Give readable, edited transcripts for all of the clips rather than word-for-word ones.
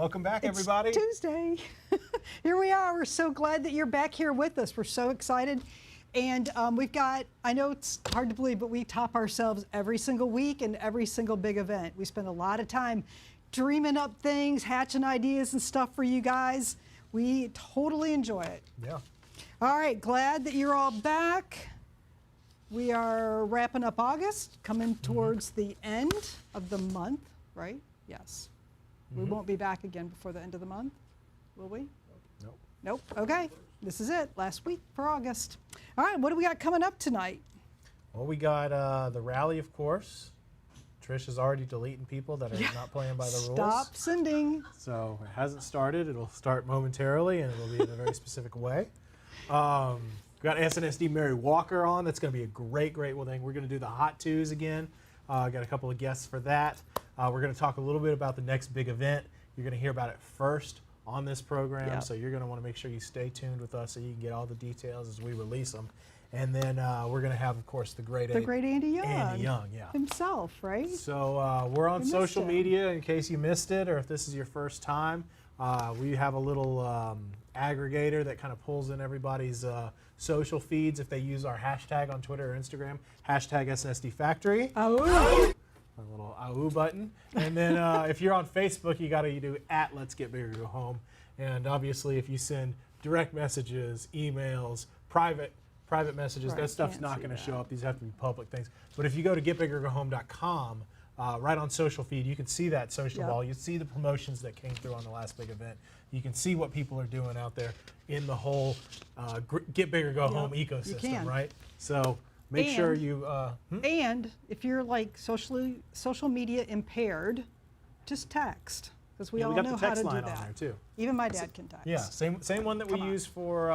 Welcome back, everybody. It's Tuesday. Here we are. We're so glad that you're back here with us. We're so excited. And we've got, I know it's hard to believe, but we top ourselves every single week and every single big event. We spend a lot of time dreaming up things, hatching ideas and stuff for you guys. We totally enjoy it. Yeah. All right, glad that you're all back. We are wrapping up August, coming towards the end of the month, right? Yes. We won't be back again before the end of the month, will we? Nope. Nope. Okay. This is it. Last week for August. All right. What do we got coming up tonight? Well, we got the rally, of course. Trish is already deleting people that are not playing by the rules. Stop sending. So it hasn't started. It'll start momentarily, and it'll be in a very specific way. We got SNSD Mary Walker on. That's going to be a great thing. We're going to do the Hot Twos again. Got a couple of guests for that. We're going to talk a little bit about the next big event. You're going to hear about it first on this program, so you're going to want to make sure you stay tuned with us so you can get all the details as we release them. And then we're going to have, of course, the great Andy Young. Andy Young, yeah. Himself, right? So we're on social media in case you missed it or if this is your first time. We have a little aggregator that kind of pulls in everybody's social feeds if they use our hashtag on Twitter or Instagram, hashtag SNSD Factory. Oh. A little AU button. And then if you're on Facebook, you got to do @Let's Get Bigger Go Home. And obviously, if you send direct messages, emails, private messages, that stuff's not going to show up. These have to be public things. But if you go to getbiggergohome.com, right on social feed, you can see that social ball. You see the promotions that came through on the last big event. You can see what people are doing out there in the whole Get Bigger Go Home ecosystem, right? So make sure you. And if you're like social media impaired, just text, because we all know how to do that. On there too. Even my dad can text. Yeah, same one that we use for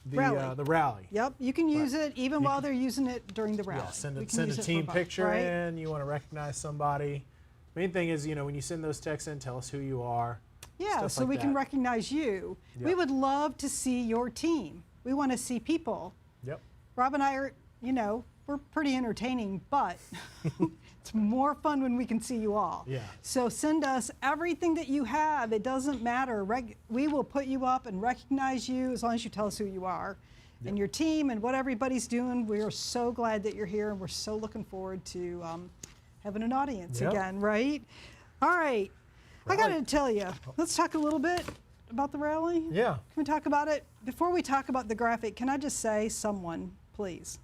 the rally. Yep, you can use it even while they're using it during the rally. Yeah, send a team picture in. You want to recognize somebody. Main thing is, when you send those texts in, tell us who you are. Yeah, so we can recognize you. Yep. We would love to see your team. We want to see people. Yep. Rob and I are, we're pretty entertaining, but it's more fun when we can see you all. Yeah. So send us everything that you have. It doesn't matter. We will put you up and recognize you as long as you tell us who you are and your team and what everybody's doing. We are so glad that you're here, and we're so looking forward to having an audience again, right? All right. I got to tell you, let's talk a little bit about the rally. Yeah. Can we talk about it? Before we talk about the graphic, can I just say, someone, please,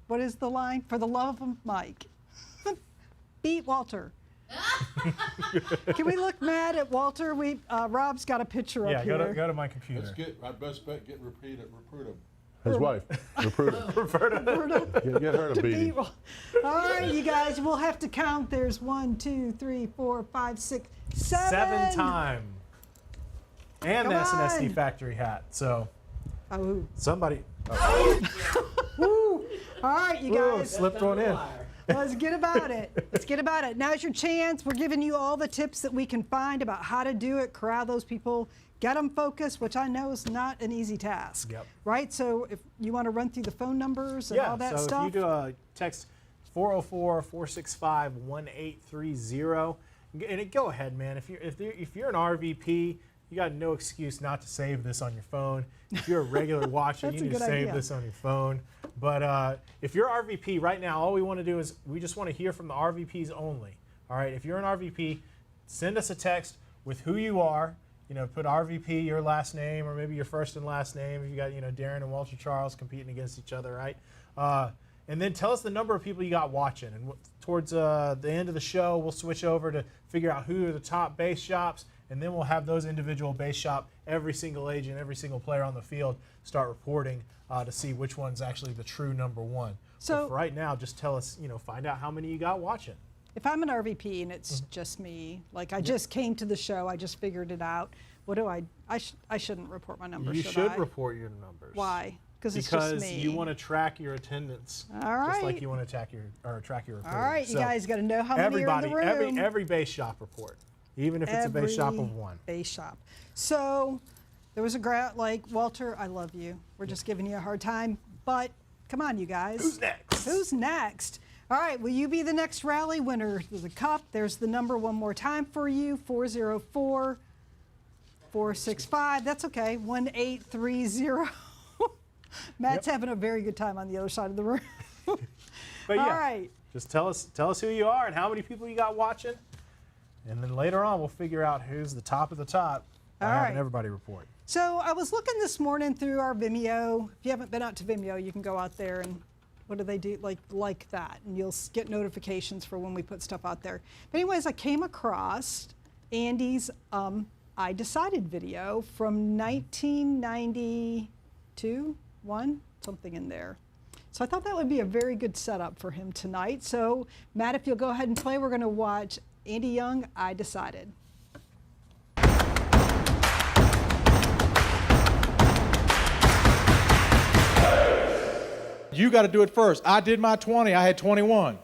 what is the line? For the love of Mike, beat Walter. Can we look mad at Walter? Rob's got a picture up here. Yeah, go to my computer. Let's get our best bet. Get Ruperta. His wife, Ruperta. Get her to beat him. All right, you guys, we'll have to count. There's 1, 2, 3, 4, 5, 6, 7. 7 time. And the SNSD Factory hat. So somebody. Woo. All right, you guys. Slipped one in. Let's get about it. Let's get about it. Now's your chance. We're giving you all the tips that we can find about how to do it, corral those people, get them focused, which I know is not an easy task. Yep. Right? So if you want to run through the phone numbers and all that stuff. Yeah, so if you do text 404-465-1830, and go ahead, man. If you're an RVP, you got no excuse not to save this on your phone. If you're a regular watcher, you need to save this on your phone. But if you're RVP right now, all we want to do is we just want to hear from the RVPs only. All right, if you're an RVP, send us a text with who you are. Put RVP, your last name, or maybe your first and last name. If you got, Darren and Walter Charles competing against each other, right? And then tell us the number of people you got watching. And towards the end of the show, we'll switch over to figure out who are the top base shops, and then we'll have those individual base shop, every single agent, every single player on the field start reporting to see which one's actually the true number one. So right now, just tell us, find out how many you got watching. If I'm an RVP and it's just me, like I just came to the show, I just figured it out. What do I shouldn't report my numbers, should I? Report your numbers. Why? Because it's just me. Because you want to track your attendance. All right. Just like you want to track your reporting. All right, you guys got to know how many are in the room. Every base shop report, even if it's a base shop of 1. Base shop. So there was a like, Walter, I love you. We're just giving you a hard time, but come on, you guys. Who's next? Who's next? All right, will you be the next rally winner of the cup? There's the number one more time for you, 404-465. That's okay, 1830. Matt's having a very good time on the other side of the room. But yeah, all right. Just tell us who you are and how many people you got watching. And then later on, we'll figure out who's the top of the top by having everybody report. So I was looking this morning through our Vimeo. If you haven't been out to Vimeo, you can go out there and what do they do? Like that. And you'll get notifications for when we put stuff out there. But anyways, I came across Andy's I Decided video from 1992, something in there. So I thought that would be a very good setup for him tonight. So Matt, if you'll go ahead and play, we're going to watch Andy Young, I Decided. You got to do it first. I did my 20. I had 21.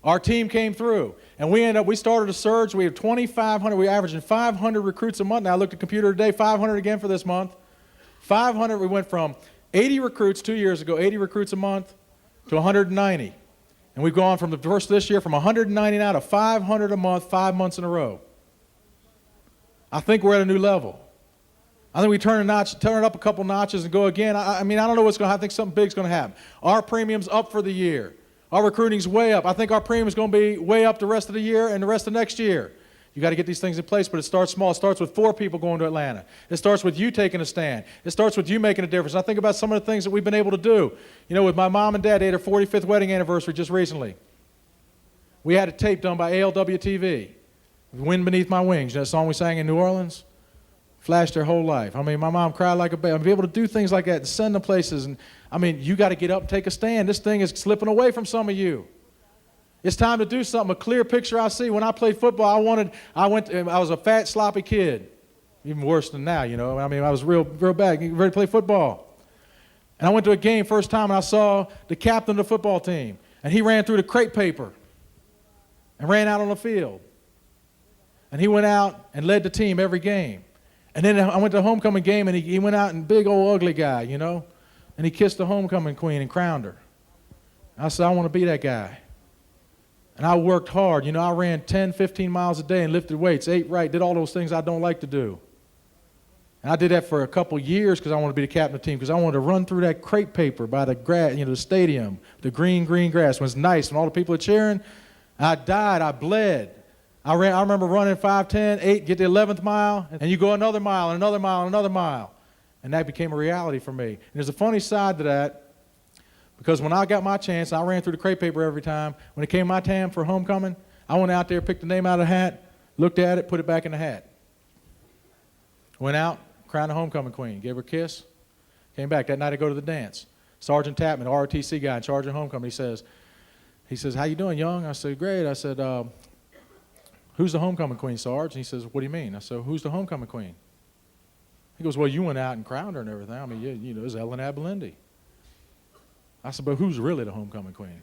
Our team came through, and we started a surge. We have 2,500. We're averaging 500 recruits a month. Now I looked at the computer today, 500 again for this month. 500. We went from 80 recruits 2 years ago, 80 recruits a month, to 190. And we've gone from the first of this year from 190 now to 500 a month, 5 months in a row. I think we're at a new level. I think we turn it up a couple notches and go again. I mean, I don't know what's going to happen. I think something big's going to happen. Our premium's up for the year. Our recruiting's way up. I think our premium's going to be way up the rest of the year and the rest of next year. You got to get these things in place, but it starts small. It starts with 4 people going to Atlanta. It starts with you taking a stand. It starts with you making a difference. I think about some of the things that we've been able to do. You know, with my mom and dad, they had their 45th wedding anniversary just recently. We had a tape done by ALW TV, Wind Beneath My Wings, you know, that song we sang in New Orleans. Flashed their whole life. I mean, my mom cried like a baby. I mean, be able to do things like that and send them places. And I mean, you got to get up and take a stand. This thing is slipping away from some of you. It's time to do something. A clear picture I see. When I played football, I was a fat, sloppy kid. Even worse than now, you know. I mean, I was real bad. Ready to play football. And I went to a game first time, and I saw the captain of the football team. And he ran through the crepe paper and ran out on the field. And he went out and led the team every game. And then I went to the homecoming game, and he went out and big old ugly guy, you know, and he kissed the homecoming queen and crowned her. I said, I want to be that guy. And I worked hard. You know, I ran 10, 15 miles a day and lifted weights, ate right, did all those things I don't like to do. And I did that for a couple years because I wanted to be the captain of the team, because I wanted to run through that crepe paper by the grass, you know, the stadium, the green grass. When it's nice, when all the people are cheering, I died, I bled. I remember running 5, 10, 8, get the 11th mile, and you go another mile, and another mile, and another mile. And that became a reality for me. And there's a funny side to that, because when I got my chance, I ran through the crepe paper every time. When it came my time for homecoming, I went out there, picked the name out of the hat, looked at it, put it back in the hat. Went out, crowned the homecoming queen, gave her a kiss, came back. That night I go to the dance. Sergeant Tapman, ROTC guy in charge of homecoming, he says, how you doing, Young? I said, great. I said, who's the homecoming queen, Sarge? And he says, what do you mean? I said, who's the homecoming queen? He goes, well, you went out and crowned her and everything. I mean, you know, it's Ellen Abelindy. I said, but who's really the homecoming queen?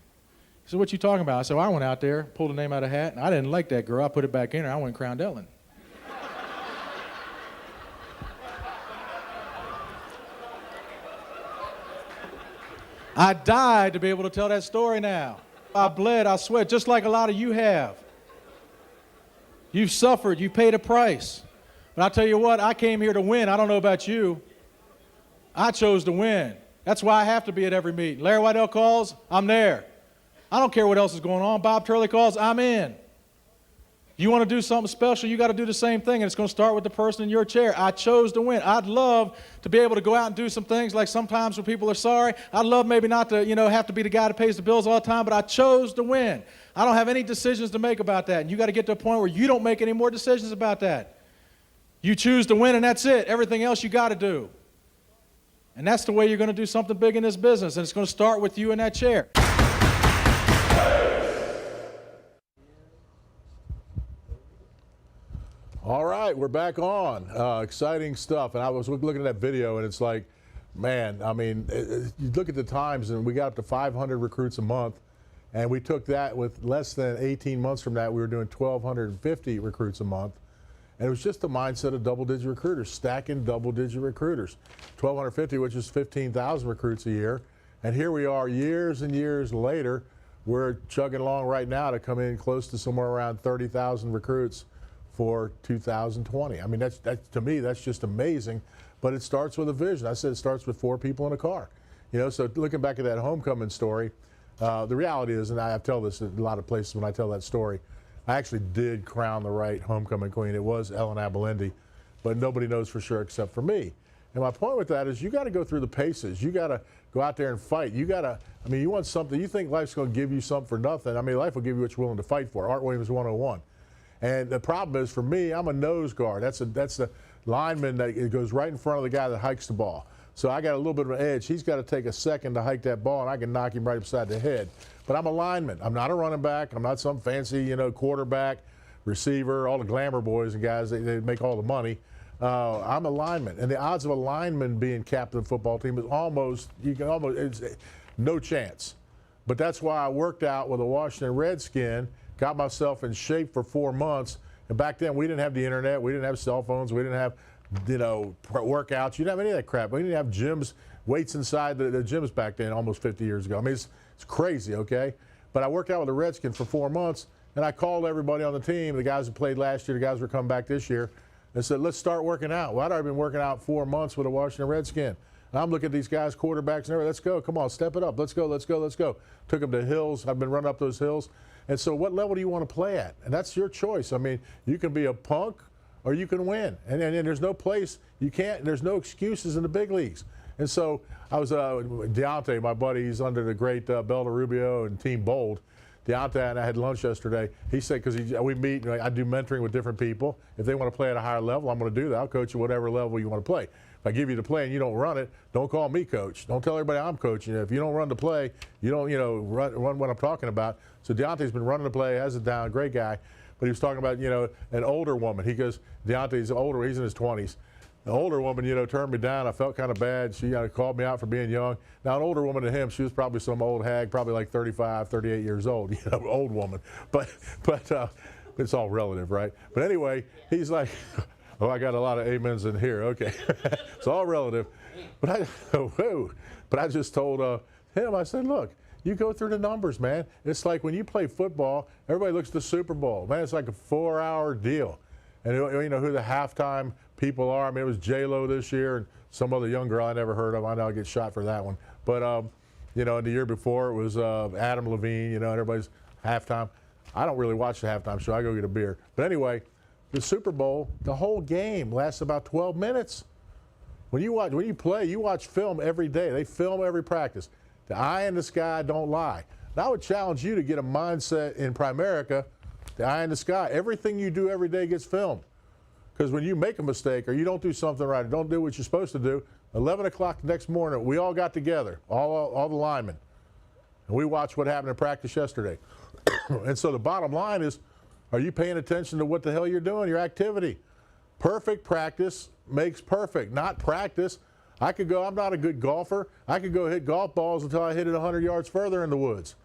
He said, what you talking about? I said, well, I went out there, pulled a name out of a hat, and I didn't like that girl. I put it back in her. I went and crowned Ellen. I died to be able to tell that story now. I bled, I sweat, just like a lot of you have. You've suffered, you paid a price. But I'll tell you what, I came here to win. I don't know about you. I chose to win. That's why I have to be at every meeting. Larry Waddell calls, I'm there. I don't care what else is going on. Bob Turley calls, I'm in. You want to do something special, you got to do the same thing, and it's going to start with the person in your chair. I chose to win. I'd love to be able to go out and do some things like sometimes when people are sorry. I'd love maybe not to, you know, have to be the guy that pays the bills all the time, but I chose to win. I don't have any decisions to make about that, and you got to get to a point where you don't make any more decisions about that. You choose to win, and that's it. Everything else you got to do. And that's the way you're going to do something big in this business, and it's going to start with you in that chair. All right, we're back on. Exciting stuff. And I was looking at that video, and it's like, man, I mean, you look at the times, and we got up to 500 recruits a month, and we took that with less than 18 months from that, we were doing 1,250 recruits a month. And it was just the mindset of double-digit recruiters, stacking double-digit recruiters. 1,250, which is 15,000 recruits a year. And here we are years and years later we're chugging along right now to come in close to somewhere around 30,000 recruits for 2020. I mean, that's to me, that's just amazing. But it starts with a vision. I said it starts with 4 people in a car. You know, so looking back at that homecoming story, the reality is, and I tell this in a lot of places when I tell that story, I actually did crown the right homecoming queen. It was Ellen Abelindy, but nobody knows for sure except for me. And my point with that is you got to go through the paces. You got to go out there and fight. You got to, I mean, you want something, you think life's going to give you something for nothing. I mean, life will give you what you're willing to fight for. Art Williams 101. And the problem is for me, I'm a nose guard. That's the lineman that goes right in front of the guy that hikes the ball. So I got a little bit of an edge. He's got to take a second to hike that ball, and I can knock him right upside the head. But I'm a lineman. I'm not a running back. I'm not some fancy, you know, quarterback, receiver, all the glamour boys and guys, they make all the money. I'm a lineman. And the odds of a lineman being captain of the football team is almost, it's no chance. But that's why I worked out with a Washington Redskin, got myself in shape for 4 months. And back then, we didn't have the internet. We didn't have cell phones. We didn't have, you know, workouts. You didn't have any of that crap. We didn't have gyms, weights inside the gyms back then almost 50 years ago. I mean, it's crazy, okay? But I worked out with the Redskins for 4 months, and I called everybody on the team, the guys who played last year, the guys who were coming back this year, and said, let's start working out. Well, I'd already been working out 4 months with a Washington Redskin. And I'm looking at these guys, quarterbacks, and everything. Let's go. Come on, step it up. Let's go, let's go, let's go. Took them to hills. I've been running up those hills. And so what level do you want to play at? And that's your choice. I mean, you can be a punk or you can win. And there's no place, there's no excuses in the big leagues. And so I was, Deontay, my buddy, he's under the great Bell Rubio and Team Bold. Deontay and I had lunch yesterday. He said, because we meet, I do mentoring with different people. If they want to play at a higher level, I'm going to do that. I'll coach you whatever level you want to play. If I give you the play and you don't run it, don't call me coach. Don't tell everybody I'm coaching. If you don't run the play, you don't, run what I'm talking about. So Deontay's been running the play, has it down, great guy. But he was talking about, an older woman. He goes, Deontay's older, he's in his 20s. An older woman, turned me down. I felt kind of bad. She called me out for being young. Now, an older woman to him, she was probably some old hag, probably like 35, 38 years old, old woman. But it's all relative, right? But anyway, he's like, oh, I got a lot of amens in here. Okay. It's all relative. But I just told him, I said, look, you go through the numbers, man. It's like when you play football, everybody looks at the Super Bowl. Man, it's like a 4-hour deal. And you know who the halftime people are? I mean, it was J-Lo this year and some other young girl I never heard of. I know I'll get shot for that one. But, and the year before it was Adam Levine, and everybody's halftime. I don't really watch the halftime show. I go get a beer. But anyway, the Super Bowl, the whole game lasts about 12 minutes. When you play, you watch film every day. They film every practice. The eye in the sky don't lie. And I would challenge you to get a mindset in Primerica, the eye in the sky. Everything you do every day gets filmed. Because when you make a mistake or you don't do something right or don't do what you're supposed to do, 11 o'clock the next morning, we all got together, all the linemen, and we watched what happened in practice yesterday. And so the bottom line is, are you paying attention to what the hell you're doing, your activity? Perfect practice makes perfect, not practice. I'm not a good golfer. I could go hit golf balls until I hit it 100 yards further in the woods.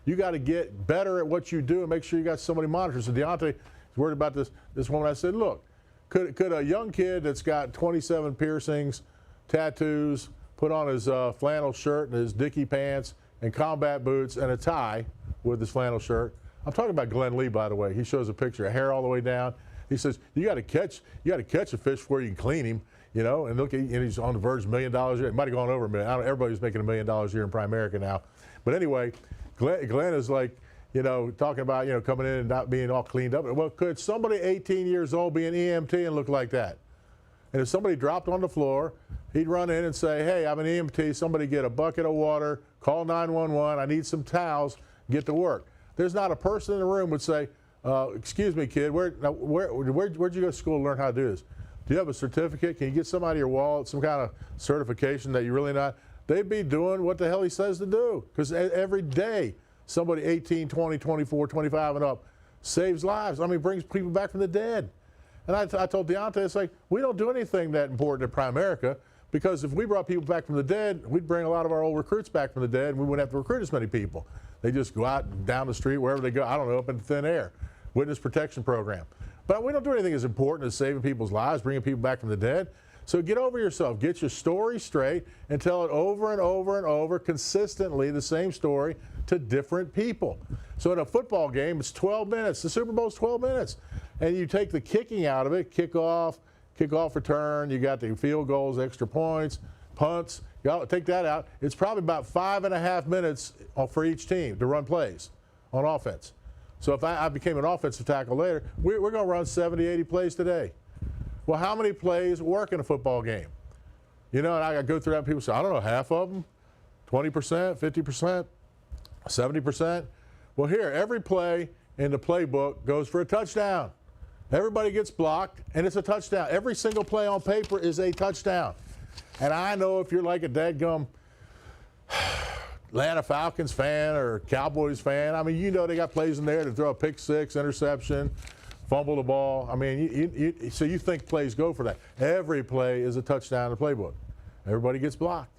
You got to get better at what you do and make sure you got somebody monitoring. So Deontay is worried about this woman. I said, look, could a young kid that's got 27 piercings, tattoos, put on his flannel shirt and his Dickie pants and combat boots and a tie with his flannel shirt? I'm talking about Glenn Lee, by the way. He shows a picture, hair all the way down. He says, you got to catch a fish before you can clean him, and look, and he's on the verge of $1 million a year. It might have gone over $1 million. Everybody's making $1 million a year in Primerica now. But anyway, Glenn is like, talking about, coming in and not being all cleaned up. Well, could somebody 18 years old be an EMT and look like that? And if somebody dropped on the floor, he'd run in and say, hey, I'm an EMT. Somebody get a bucket of water, call 911. I need some towels, get to work. There's not a person in the room would say, excuse me, kid, where'd you go to school to learn how to do this? Do you have a certificate? Can you get some out of your wallet, some kind of certification that you're really not? They'd be doing what the hell he says to do. Because every day, somebody 18, 20, 24, 25 and up saves lives. I mean, brings people back from the dead. And I told Deontay, it's like, we don't do anything that important at Primerica, because if we brought people back from the dead, we'd bring a lot of our old recruits back from the dead, and we wouldn't have to recruit as many people. They just go out and down the street, wherever they go, I don't know, up in thin air. Witness protection program. But we don't do anything as important as saving people's lives, bringing people back from the dead. So get over yourself. Get your story straight and tell it over and over and over consistently, the same story to different people. So in a football game, it's 12 minutes. The Super Bowl's 12 minutes. And you take the kicking out of it, kickoff return, you got the field goals, extra points, punts. You take that out. It's probably about 5.5 minutes for each team to run plays on offense. So if I became an offensive tackle later, we're going to run 70, 80 plays today. Well, how many plays work in a football game? You know, and I go through that and people say, I don't know, half of them, 20%, 50%, 70%. Well, here, every play in the playbook goes for a touchdown. Everybody gets blocked, and it's a touchdown. Every single play on paper is a touchdown. And I know if you're like a dadgum Atlanta Falcons fan or Cowboys fan, I mean, you know they got plays in there to throw a pick six, interception, fumble the ball. I mean, so you think plays go for that. Every play is a touchdown in the playbook. Everybody gets blocked.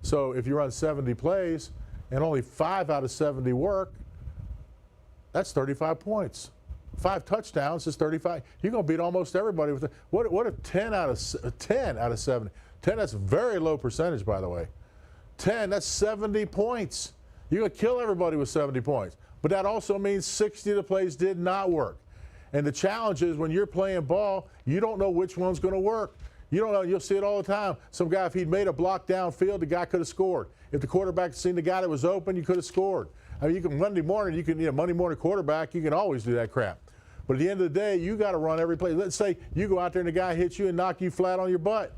So if you run 70 plays and only 5 out of 70 work, that's 35 points. 5 touchdowns is 35. You're going to beat almost everybody with it. What if 10 out of 70? 10, that's a very low percentage, by the way. 10, that's 70 points. You're going to kill everybody with 70 points. But that also means 60 of the plays did not work. And the challenge is when you're playing ball, you don't know which one's going to work. You don't know. You'll see it all the time. Some guy, if he'd made a block downfield, the guy could have scored. If the quarterback had seen the guy that was open, you could have scored. I mean, you can Monday morning quarterback, you can always do that crap. But at the end of the day, you got to run every play. Let's say you go out there and the guy hits you and knock you flat on your butt.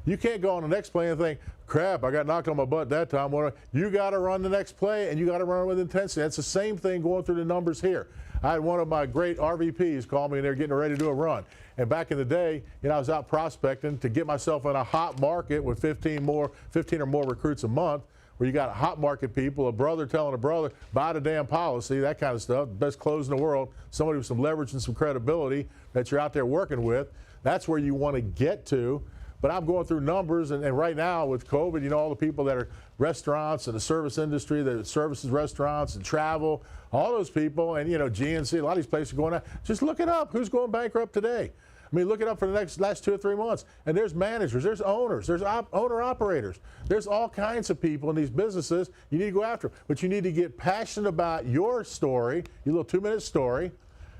You can't go on the next play and think, crap, I got knocked on my butt that time. You got to run the next play, and you got to run with intensity. That's the same thing going through the numbers here. I had one of my great RVPs call me, and they're getting ready to do a run. And back in the day, I was out prospecting to get myself in a hot market with 15 or more recruits a month, where you got hot market people, a brother telling a brother, buy the damn policy, that kind of stuff, best clothes in the world, somebody with some leverage and some credibility that you're out there working with. That's where you want to get to. But I'm going through numbers, and right now with COVID, all the people that are restaurants and the service industry, that services restaurants and travel, all those people, and GNC, a lot of these places are going out. Just look it up. Who's going bankrupt today? I mean, look it up for the last 2 or 3 months. And there's managers, there's owners, there's owner-operators. There's all kinds of people in these businesses you need to go after. But you need to get passionate about your story, your little 2-minute story.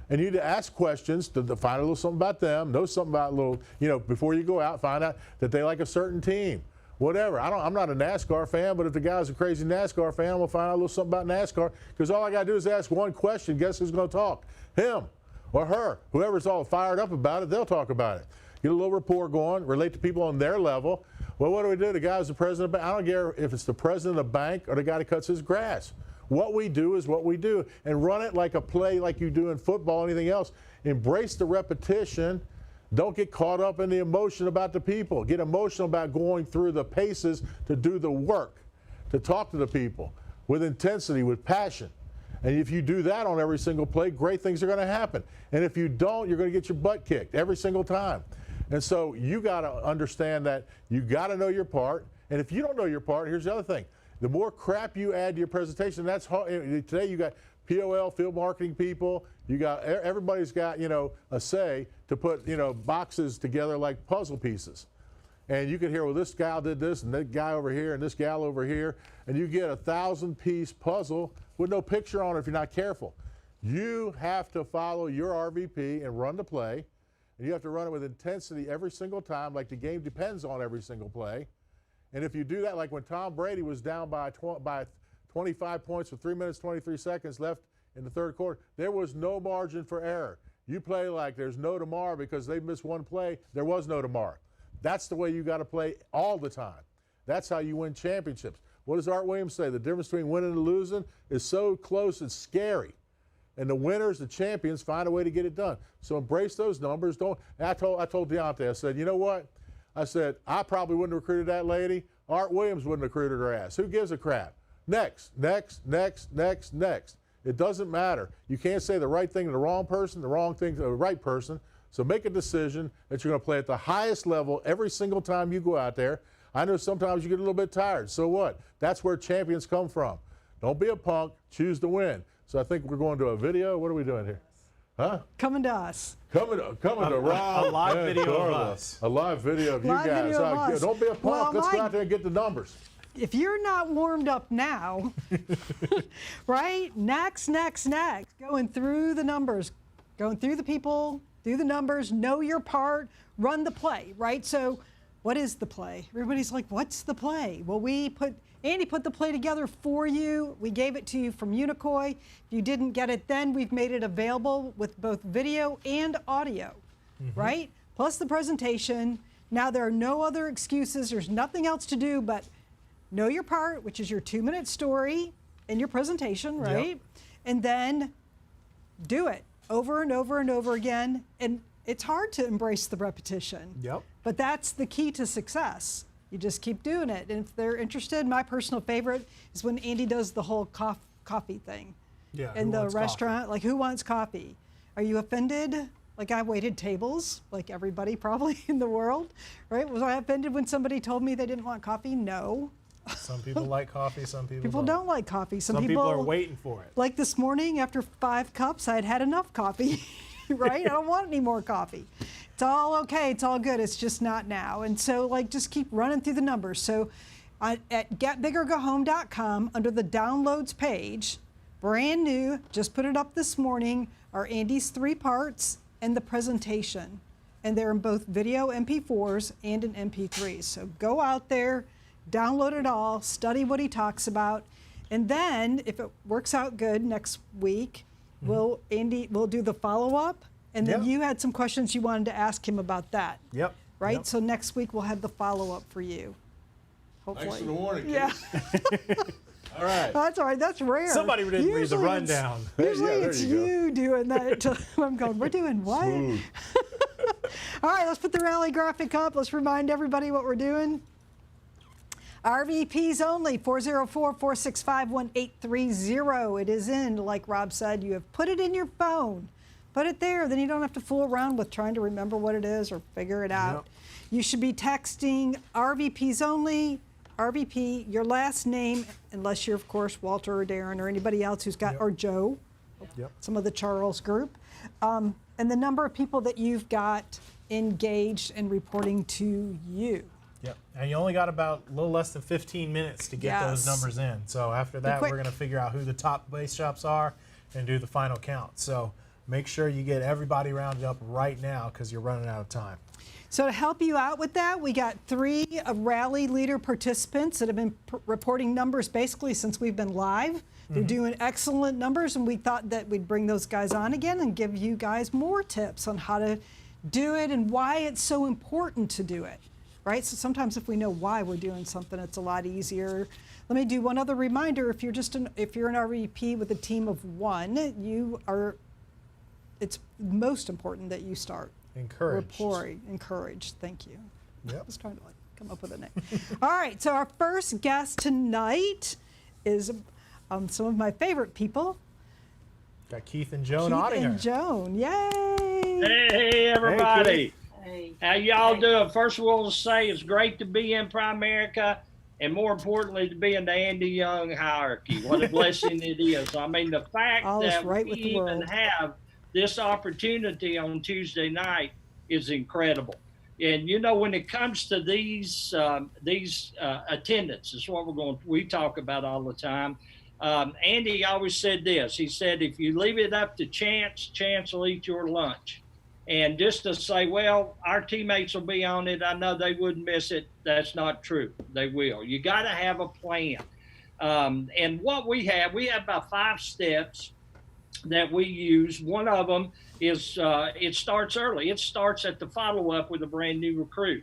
And you need to ask questions to find a little something about them, know something about before you go out, find out that they like a certain team, whatever. I'm not a NASCAR fan, but if the guy's a crazy NASCAR fan, I'm going to find out a little something about NASCAR, because all I got to do is ask one question. Guess who's going to talk? Him or her. Whoever's all fired up about it, they'll talk about it. Get a little rapport going, relate to people on their level. Well, what do? The guy's the president of the bank. I don't care if it's the president of the bank or the guy that cuts his grass. What we do is what we do, and run it like a play like you do in football, anything else. Embrace the repetition. Don't get caught up in the emotion about the people. Get emotional about going through the paces to do the work, to talk to the people with intensity, with passion. And if you do that on every single play, great things are going to happen. And if you don't, you're going to get your butt kicked every single time. And so you got to understand that you got to know your part. And if you don't know your part, here's the other thing. The more crap you add to your presentation, that's hard. Today you got POL, field marketing people. You got everybody's got a say to put boxes together like puzzle pieces. And you can hear, well, this gal did this, and that guy over here, and this gal over here, and you get a 1,000-piece puzzle with no picture on it if you're not careful. You have to follow your RVP and run the play, and you have to run it with intensity every single time, like the game depends on every single play. And if you do that, like when Tom Brady was down by 25 points with 3 minutes, 23 seconds left in the third quarter, there was no margin for error. You play like there's no tomorrow because they missed one play. There was no tomorrow. That's the way you got to play all the time. That's how you win championships. What does Art Williams say? The difference between winning and losing is so close it's scary. And the winners, the champions, find a way to get it done. So embrace those numbers. I told Deontay, I said, you know what? I said, I probably wouldn't have recruited that lady. Art Williams wouldn't have recruited her ass. Who gives a crap? Next, next, next, next, next. It doesn't matter. You can't say the right thing to the wrong person, the wrong thing to the right person. So make a decision that you're going to play at the highest level every single time you go out there. I know sometimes you get a little bit tired. So what? That's where champions come from. Don't be a punk. Choose to win. So I think we're going to a video. What are we doing here? Huh? Coming to us. Coming to Rob a live and video of Carla. us. A live video of you Live guys. video of us. Don't be a punk. Well, Let's go Mike- out there and get the numbers. If you're not warmed up now, right? Next. Going through the numbers, going through the people, through the numbers, know your part, run the play, right? So what is the play? Everybody's like, what's the play? Well, Andy put the play together for you. We gave it to you from Unicoi. If you didn't get it then, we've made it available with both video and audio, right? Plus the presentation. Now there are no other excuses. There's nothing else to do but know your part, which is your 2-minute story and your presentation, right? Yep. And then do it over and over and over again. And it's hard to embrace the repetition. Yep. But that's the key to success. You just keep doing it. And if they're interested, my personal favorite is when Andy does the whole coffee thing. Yeah, In who the wants restaurant, coffee? like, who wants coffee? Are you offended? Like, I waited tables, like everybody probably in the world, right? Was I offended when somebody told me they didn't want coffee? No. Some people like coffee, some people People don't like coffee. Some people are waiting for it. Like this morning, after 5 cups, I had had enough coffee, right? I don't want any more coffee. It's all okay. It's all good. It's just not now. And so, like, just keep running through the numbers. So at getbiggergohome.com, under the downloads page, brand new, just put it up this morning, are Andy's 3 parts and the presentation. And they're in both video MP4s and in MP3s. So go out there, download it all, study what he talks about, and then if it works out good next week, we'll do the follow-up, and then Yep. you had some questions you wanted to ask him about that. Yep. Right? Yep. So next week we'll have the follow-up for you. Hopefully. Thanks for the warning, Yeah. All right. That's all right. That's rare. Somebody didn't read the Usually rundown. Usually Yeah, there it's you go. you doing that. I'm going, we're doing what? Smooth. All right, let's put the rally graphic up. Let's remind everybody what we're doing. RVPs only, 404-465-1830. It is in, like Rob said, you have put it in your phone. Put it there, then you don't have to fool around with trying to remember what it is or figure it out. Yep. You should be texting RVPs only, RVP, your last name, unless you're, of course, Walter or Darren or anybody else who's got, Yep. or Joe, Yep. some of the Charles group, and the number of people that you've got engaged and reporting to you. Yep. And you only got about a little less than 15 minutes to get those Yes. numbers in. So after that, quick. we're going to figure out who the top base shops are and do the final count. So make sure you get everybody rounded up right now because you're running out of time. So to help you out with that, we got 3 rally leader participants that have been reporting numbers basically since we've been live. They're doing excellent numbers, and we thought that we'd bring those guys on again and give you guys more tips on how to do it and why it's so important to do it, right? So sometimes if we know why we're doing something, it's a lot easier. Let me do one other reminder. If you're if you're an RVP with a team of 1, it's most important that you start Encouraged. reporting. Encouraged. Thank you. Yep. I was trying to come up with a name. All right. So our first guest tonight is some of my favorite people. Got Keith and Joan Keith Ottinger. and Joan. Yay! Hey, everybody. Hey, How y'all doing? First of all, to say it's great to be in Primerica, and more importantly, to be in the Andy Young hierarchy. What a blessing it is. I mean, the fact All is that right we with the even world. have this opportunity on Tuesday night is incredible. And you know, when it comes to these attendance, is what we talk about all the time. Andy always said this. He said, if you leave it up to chance, chance will eat your lunch. And just to say, well, our teammates will be on it, I know they wouldn't miss it. That's not true. They will. You got to have a plan. And what we have about 5 steps that we use. One of them is it starts early. It starts at the follow-up with a brand new recruit.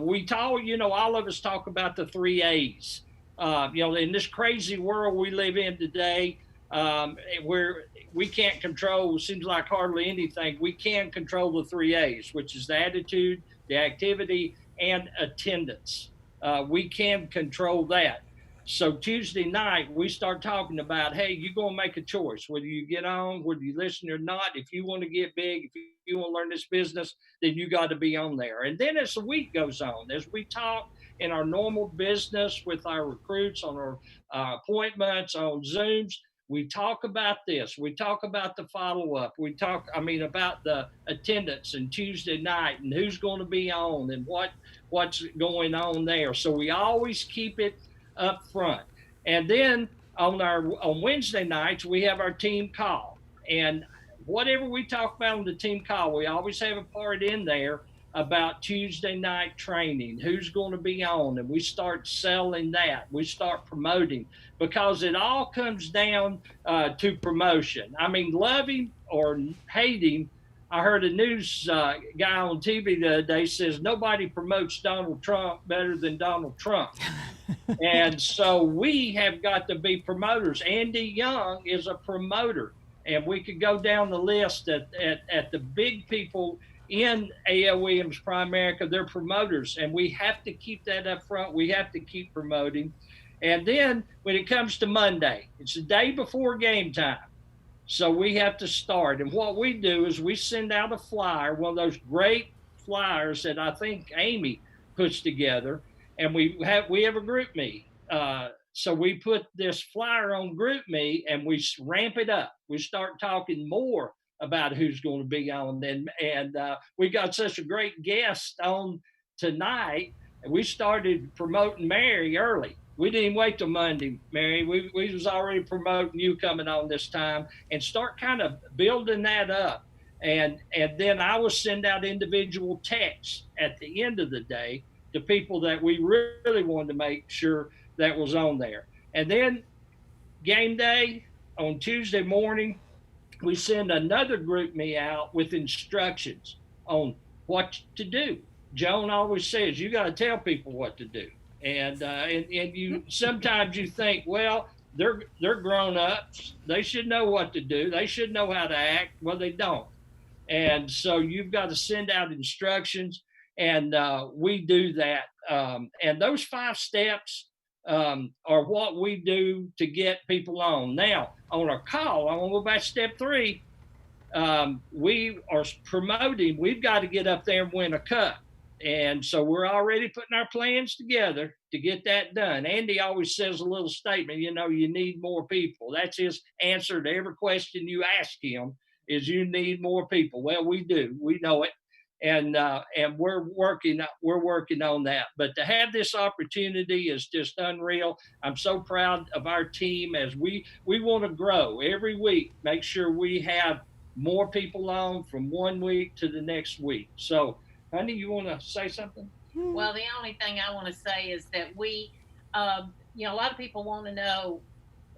We talk, all of us talk about the 3 A's. In this crazy world we live in today, where we can't control, seems like hardly anything, we can control the 3 A's, which is the attitude, the activity, and attendance. We can control that. So Tuesday night, we start talking about, hey, you're going to make a choice, whether you get on, whether you listen or not. If you want to get big, if you want to learn this business, then you got to be on there. And then as the week goes on, as we talk in our normal business with our recruits, on our appointments, on Zooms, We talk about this. We talk about the follow-up. We talk, about the attendance and Tuesday night and who's going to be on and what's going on there. So we always keep it up front. And then on Wednesday nights, we have our team call. And whatever we talk about on the team call, we always have a part in there about Tuesday night training, who's going to be on, and we start selling that. We start promoting, because it all comes down to promotion. Loving or hating, I heard a news guy on TV the other day says nobody promotes Donald Trump better than Donald Trump. And so we have got to be promoters. Andy Young is a promoter, and we could go down the list at the big people in A.L. Williams Primerica. They're promoters, and we have to keep that up front. We have to keep promoting. And then when it comes to Monday, it's the day before game time. So we have to start. And what we do is we send out a flyer, one of those great flyers that I think Amy puts together, and we have a group meet. So we put this flyer on group meet and we ramp it up. We start talking more about who's going to be on. And we got such a great guest on tonight. And we started promoting Mary early. We didn't wait till Monday, Mary. We was already promoting you coming on this time, and start kind of building that up. And then I will send out individual texts at the end of the day to people that we really wanted to make sure that was on there. And then game day on Tuesday morning, we send another group me out with instructions on what to do. Joan always says, you got to tell people what to do. And you sometimes you think, well, they're grown ups. They should know what to do. They should know how to act. Well, they don't. And so you've got to send out instructions, and we do that. And those 5 steps are what we do to get people on. Now, on our call, I want to go back to step 3. We are promoting. We've got to get up there and win a cup. And so we're already putting our plans together to get that done. Andy always says a little statement, you need more people. That's his answer to every question you ask him, is you need more people. Well, we do. We know it. And we're working on that. But to have this opportunity is just unreal. I'm so proud of our team as we want to grow every week, make sure we have more people on from one week to the next week. So, honey, you want to say something? Well, the only thing I want to say is that we, a lot of people want to know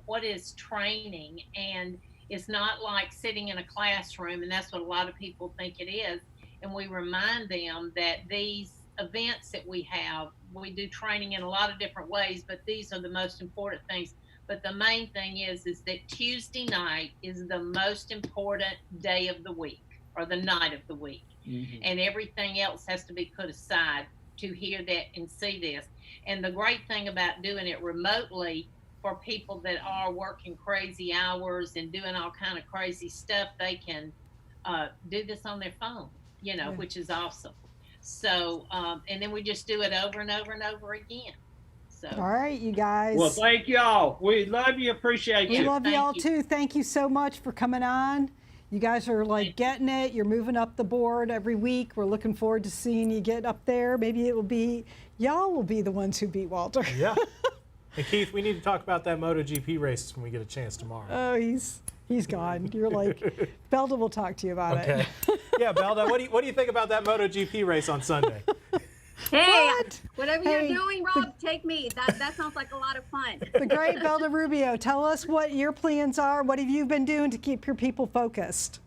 what is training, and it's not like sitting in a classroom, and that's what a lot of people think it is. And we remind them that these events that we have, we do training in a lot of different ways, but these are the most important things. But the main thing is that Tuesday night is the most important day of the week, or the night of the week. Mm-hmm. And everything else has to be put aside to hear that and see this. And the great thing about doing it remotely, for people that are working crazy hours and doing all kind of crazy stuff, they can do this on their phone, which is awesome. So, and then we just do it over and over and over again. So. All right, you guys. Well, thank y'all. We love you, appreciate you. We love y'all too. Thank you so much for coming on. You guys are getting it. You're moving up the board every week. We're looking forward to seeing you get up there. Maybe y'all will be the ones who beat Walter. Yeah. And Keith, we need to talk about that MotoGP race when we get a chance tomorrow. Oh, he's gone. You're like, Belda will talk to you about it. Yeah, Belda, what do you think about that MotoGP race on Sunday? Hey, whatever you're doing, Rob, take me. That sounds like a lot of fun. The great Belda Rubio, tell us what your plans are. What have you been doing to keep your people focused?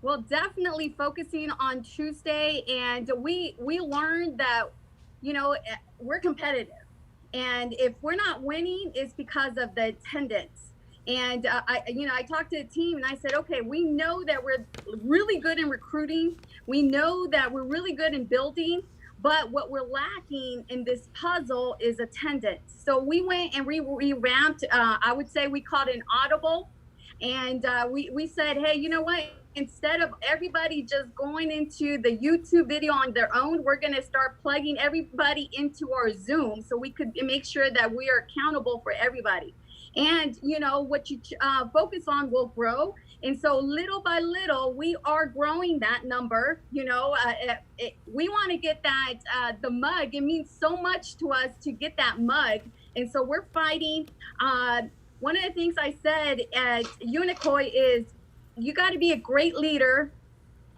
Well, definitely focusing on Tuesday, and we learned that, we're competitive. And if we're not winning, it's because of the attendance. And I talked to the team and I said, okay, we know that we're really good in recruiting. We know that we're really good in building, but what we're lacking in this puzzle is attendance. So we went and we revamped. I would say we called it an audible, and we said, hey, you know what? instead of everybody just going into the YouTube video on their own, we're going to start plugging everybody into our Zoom so we could make sure that we are accountable for everybody. And, you know, what you focus on will grow. And so little by little, we are growing that number. You know, we want to get that, the mug. It means so much to us to get that mug. And so we're fighting. One of the things I said at Unicoi is you got to be a great leader.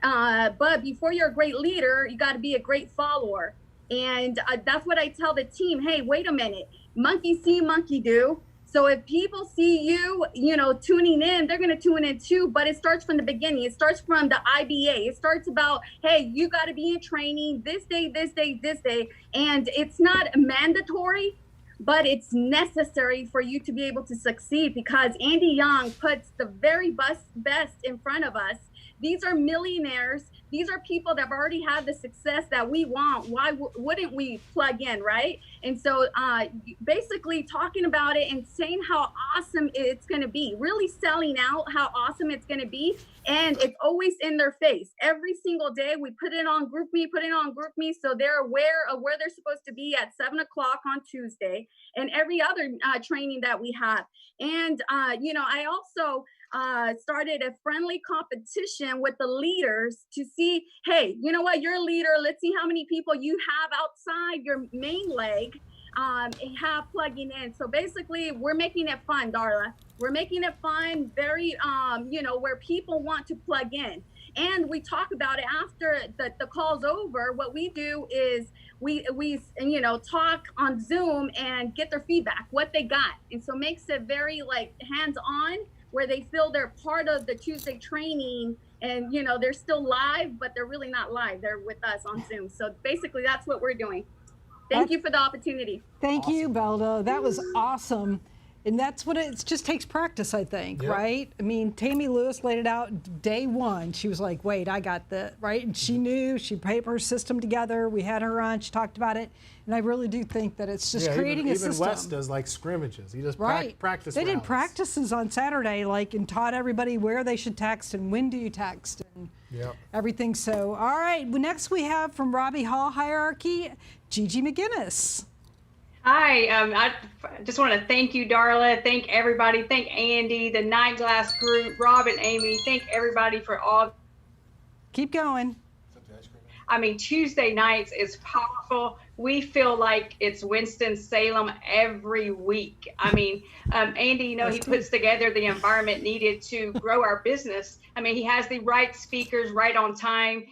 But before you're a great leader, you got to be a great follower. And that's what I tell the team. Hey, wait a minute. Monkey see, monkey do. So if people see you, you know, tuning in, they're going to tune in too. But it starts from the beginning. It starts from the IBA. It starts about, hey, you got to be in training this day, this day, this day. And it's not mandatory, but it's necessary for you to be able to succeed, because Andy Young puts the very best in front of us. These are millionaires. These are people that have already had the success that we want. Why wouldn't we plug in, right? And so basically talking about it and saying how awesome it's going to be, really selling out how awesome it's going to be. And it's always in their face. Every single day we put it on GroupMe, so they're aware of where they're supposed to be at 7 o'clock on Tuesday, and every other training that we have. And, you know, I also started a friendly competition with the leaders to see, hey, you know what, you're a leader. Let's see how many people you have outside your main leg have plugging in. So basically, we're making it fun, Darla. We're making it fun, very, you know, where people want to plug in. And we talk about it after the call's over. What we do is we you know, talk on Zoom and get their feedback, what they got. And so makes it very like hands-on, where they feel they're part of the Tuesday training, and, you know, they're still live, but they're really not live. They're with us on Zoom. So basically that's what we're doing. Thank you for the opportunity. Thank you, Belda. That was awesome. And that's what it just takes practice, I think, right? I mean, Tammy Lewis laid it out day one. She was like, wait, I got the, right? And she knew, she put her system together. We had her on, she talked about it. And I really do think that it's just creating a system. Even Wes does like scrimmages. He just practice They did rounds. practices on Saturday, like, and taught everybody where they should text and when do you text and everything. So, all right, well, next we have from Robbie Hall Hierarchy, Gigi McGinnis. Hi, I just want to thank you, Darla. Thank everybody. Thank Andy, the Night Glass group, Rob and Amy. Thank everybody for all. Keep going. I mean, Tuesday nights is powerful. We feel like it's Winston-Salem every week. I mean, Andy, you know, he puts together the environment needed to grow our business. I mean, he has the right speakers right on time.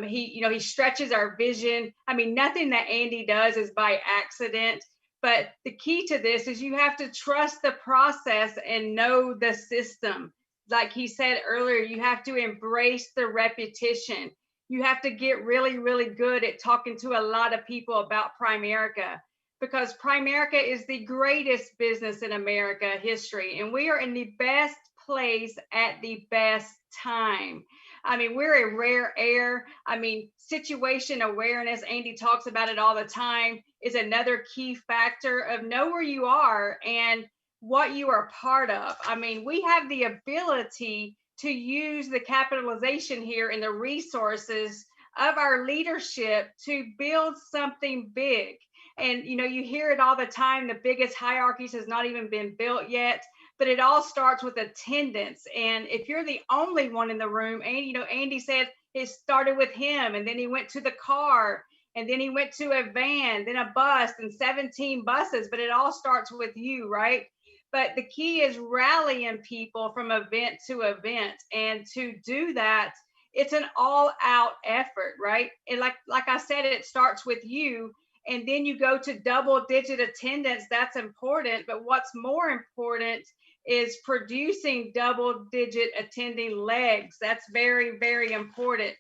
He stretches our vision. I mean, nothing that Andy does is by accident. But the key to this is you have to trust the process and know the system. Like he said earlier, you have to embrace the repetition. You have to get really, really good at talking to a lot of people about Primerica, because Primerica is the greatest business in America history. And we are in the best place at the best time. I mean, we're a rare air. I mean, situation awareness, Andy talks about it all the time, is another key factor of know where you are and what you are part of. I mean, we have the ability to use the capitalization here and the resources of our leadership to build something big. And, you know, you hear it all the time, the biggest hierarchies has not even been built yet, but it all starts with attendance. And if you're the only one in the room, and, you know, Andy said it started with him, and then he went to the car, and then he went to a van, then a bus, and 17 buses, but it all starts with you, right? But the key is rallying people from event to event. And to do that, it's an all-out effort, right? And like I said, it starts with you, and then you go to double-digit attendance. That's important. But what's more important is producing double-digit attending legs. That's very, very important.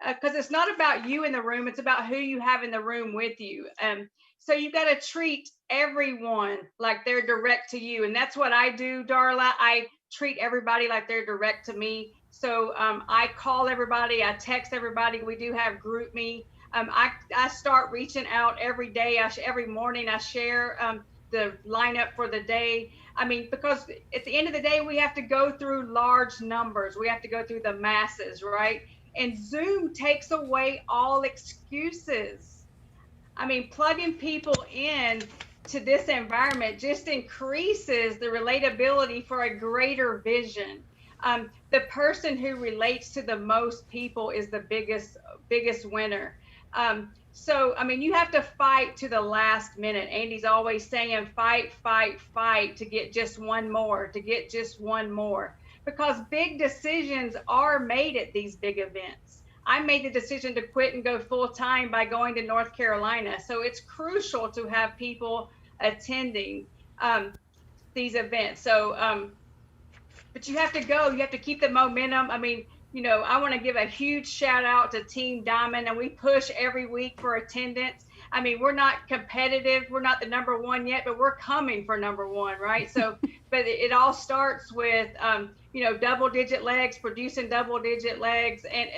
Because it's not about you in the room, it's about who you have in the room with you. So you've got to treat everyone like they're direct to you. And that's what I do, Darla. I treat everybody like they're direct to me. So I call everybody, I text everybody. We do have GroupMe. I start reaching out every day. Every morning I share the lineup for the day. I mean, because at the end of the day, we have to go through large numbers. We have to go through the masses, right? And Zoom takes away all excuses. I mean, plugging people in to this environment just increases the relatability for a greater vision. The person who relates to the most people is the biggest winner. So, I mean, you have to fight to the last minute. Andy's always saying, fight, fight, fight to get just one more, to get just one more, because big decisions are made at these big events. I made the decision to quit and go full time by going to North Carolina. So it's crucial to have people attending these events. So, but you have to go, you have to keep the momentum. I mean, you know, I want to give a huge shout out to Team Diamond, and we push every week for attendance. I mean, we're not competitive. We're not the #1 yet, but we're coming for #1, right? So, but it all starts with, you know, double-digit legs, producing double-digit legs, and,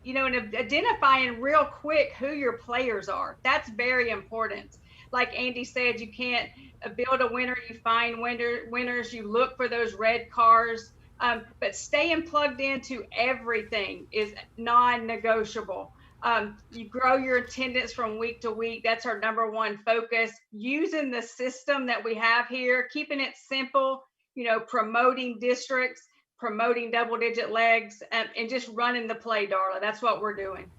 you know, and identifying real quick who your players are. That's very important. Like Andy said, you can't build a winner, you find winners, you look for those red cars. But staying plugged into everything is non-negotiable. You grow your attendance from week to week. That's our #1 focus. Using the system that we have here, keeping it simple, you know, promoting districts, promoting double-digit legs, and just running the play, Darla. That's what we're doing.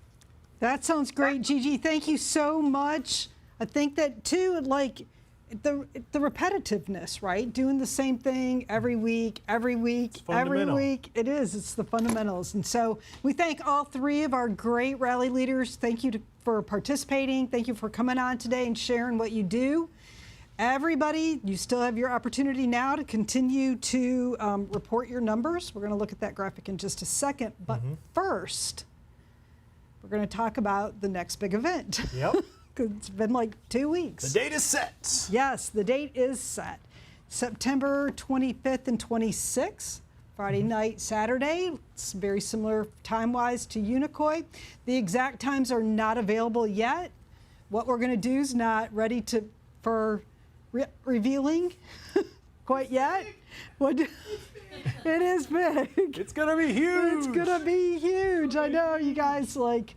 That sounds great, Gigi. Thank you so much. I think that too, like the repetitiveness, right? Doing the same thing every week, every week, every week. It is. It's the fundamentals. And so we thank all 3 of our great rally leaders. Thank you for participating. Thank you for coming on today and sharing what you do. Everybody, you still have your opportunity now to continue to report your numbers. We're going to look at that graphic in just a second. But first, we're going to talk about the next big event. Yep. It's been like 2 weeks. The date is set. Yes, the date is set. September 25th and 26th, Friday night, Saturday. It's very similar time-wise to Unicoi. The exact times are not available yet. What we're going to do is not ready for revealing quite yet. It is big. It's going to be huge. It's going to be huge. I know, you guys, like,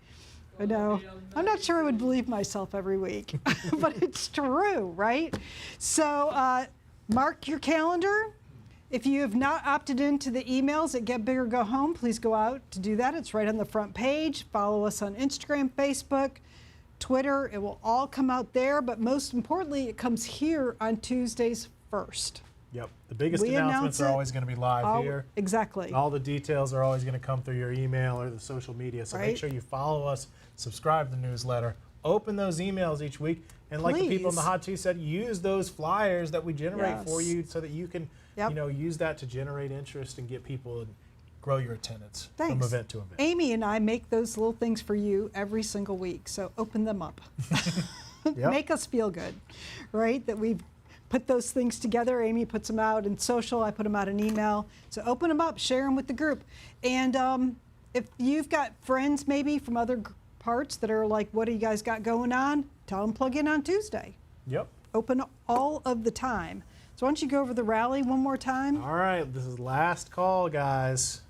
I know. I'm not sure I would believe myself every week, but it's true, right? So mark your calendar. If you have not opted into the emails at Get Big or Go Home, please go out to do that. It's right on the front page. Follow us on Instagram, Facebook, Twitter. It will all come out there, but most importantly, it comes here on Tuesdays first. Yep. The biggest announcements are always going to be live here. Exactly. All the details are always going to come through your email or the social media. So make sure you follow us, subscribe to the newsletter, open those emails each week. And like the people in the hot tea said, use those flyers that we generate for you so that you can you know, use that to generate interest and get people and grow your attendance from event to event. Amy and I make those little things for you every single week. So open them up. Make us feel good, right? That we've put those things together. Amy puts them out in social. I put them out in email. So open them up, share them with the group. And if you've got friends maybe from other parts that are like, what do you guys got going on? Tell them plug in on Tuesday. Yep. Open all of the time. So why don't you go over the rally one more time? All right. This is last call, guys.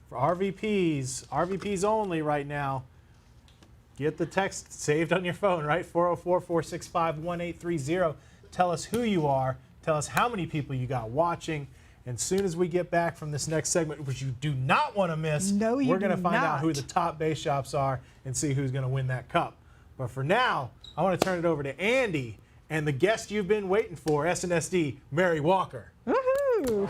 For RVPs. RVPs only right now. Get the text saved on your phone, right? 404-465-1830. Tell us who you are. Tell us how many people you got watching. And as soon as we get back from this next segment, which you do not want to miss, we're going to find out who the top base shops are and see who's going to win that cup. But for now, I want to turn it over to Andy and the guest you've been waiting for, SDS, Mary Walker. Woohoo!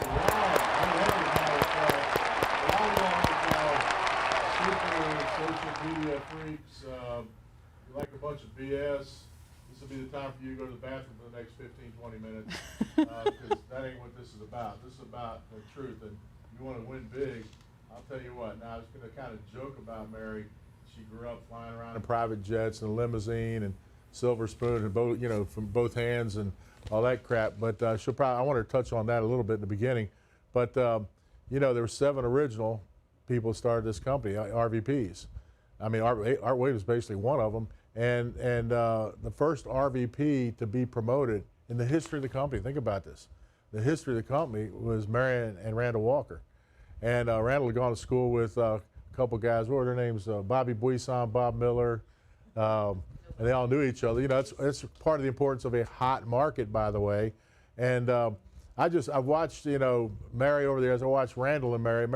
Social media freaks, you like a bunch of BS. This will be the time for you to go to the bathroom for the next 15, 20 minutes, because that ain't what this is about. This is about the truth, and you want to win big. I'll tell you what. Now, I was going to kind of joke about Mary. She grew up flying around in private jets and a limousine and silver spoon and both, you know, from both hands and all that crap. But she'll probably. I want her to touch on that a little bit in the beginning. But you know, there were 7 original people started this company, RVPs. I mean, Art Wade was basically one of them. And the first RVP to be promoted in the history of the company. Think about this. The history of the company was Mary and Randall Walker. And Randall had gone to school with a couple guys. What were their names? Bobby Buisson, Bob Miller. And they all knew each other. You know, it's part of the importance of a hot market, by the way. And I've watched, you know, Mary over there. As I watched Randall and Mary.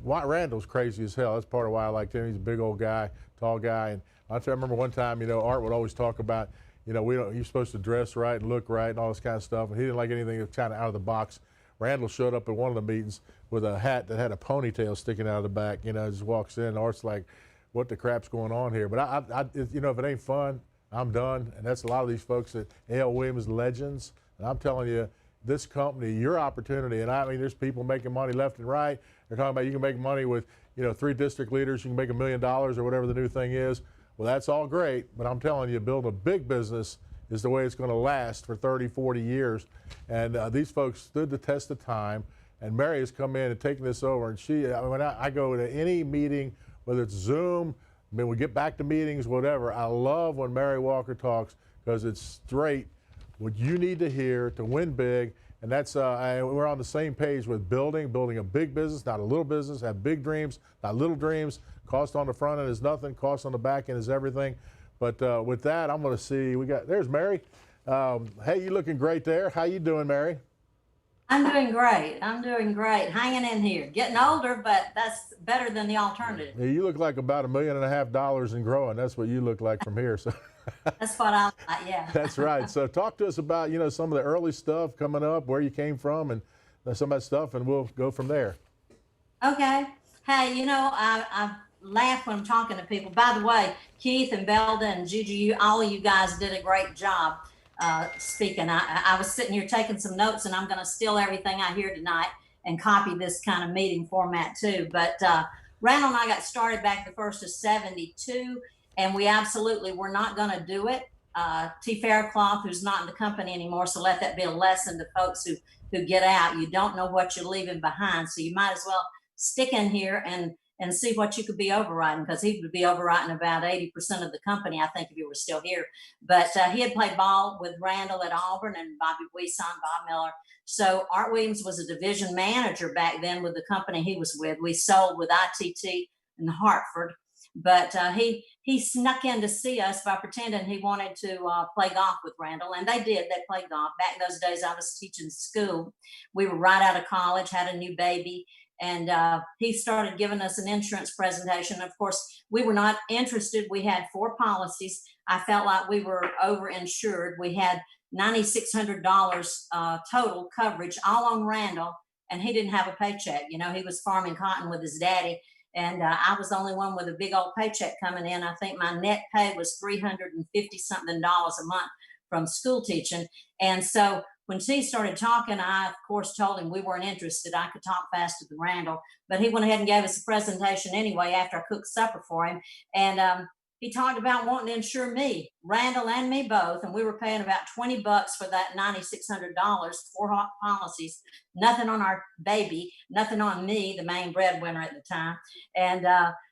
Randall's crazy as hell. That's part of why I liked him. He's a big old guy, tall guy. And I remember one time, you know, Art would always talk about, you know, you're supposed to dress right and look right and all this kind of stuff. And he didn't like anything that was kind of out of the box. Randall showed up at one of the meetings with a hat that had a ponytail sticking out of the back. You know, just walks in. Art's like, what the crap's going on here? But you know, if it ain't fun, I'm done. And that's a lot of these folks at A.L. Williams legends. And I'm telling you, this company, your opportunity, and I mean, there's people making money left and right. They're talking about you can make money with, you know, 3 district leaders. You can make $1 million or whatever the new thing is. Well, that's all great, but I'm telling you, building a big business is the way it's going to last for 30, 40 years. And these folks stood the test of time. And Mary has come in and taken this over. And when I go to any meeting, whether it's Zoom, I mean, we get back to meetings, whatever. I love when Mary Walker talks because it's straight what you need to hear to win big. And that's we're on the same page with building a big business, not a little business. Have big dreams, not little dreams. Cost on the front end is nothing. Cost on the back end is everything. But with that, I'm going to see. There's Mary. Hey, you looking great there. How you doing, Mary? I'm doing great. I'm doing great. Hanging in here. Getting older, but that's better than the alternative. Yeah, you look like about $1.5 million and growing. That's what you look like from here. So. That's what I like, yeah. That's right. So talk to us about, you know, some of the early stuff coming up, where you came from, and some of that stuff, and we'll go from there. Okay. Hey, you know, I laugh when I'm talking to people. By the way, Keith and Belda and Gigi, all of you guys did a great job speaking. I was sitting here taking some notes, and I'm going to steal everything I hear tonight and copy this kind of meeting format too. But Randall and I got started back the 1st of 72. And we absolutely were not going to do it. T. Faircloth, who's not in the company anymore, so let that be a lesson to folks who get out. You don't know what you're leaving behind, so you might as well stick in here and see what you could be overriding, because he would be overriding about 80% of the company, I think, if he were still here. But he had played ball with Randall at Auburn and Bobby Buisson, Bob Miller. So Art Williams was a division manager back then with the company he was with. We sold with ITT in Hartford. But he snuck in to see us by pretending he wanted to play golf with Randall. And they did. They played golf. Back in those days, I was teaching school. We were right out of college, had a new baby. And he started giving us an insurance presentation. Of course, we were not interested. We had 4 policies. I felt like we were overinsured. We had $9,600 total coverage, all on Randall. And he didn't have a paycheck. You know, he was farming cotton with his daddy. And I was the only one with a big old paycheck coming in. I think my net pay was $350-something a month from school teaching. And so when he started talking, I, of course, told him we weren't interested. I could talk faster than Randall. But he went ahead and gave us a presentation anyway after I cooked supper for him. And he talked about wanting to insure me, Randall and me both. And we were paying about $20 for that $9,600, 4 policies, nothing on our baby, nothing on me, the main breadwinner at the time. And,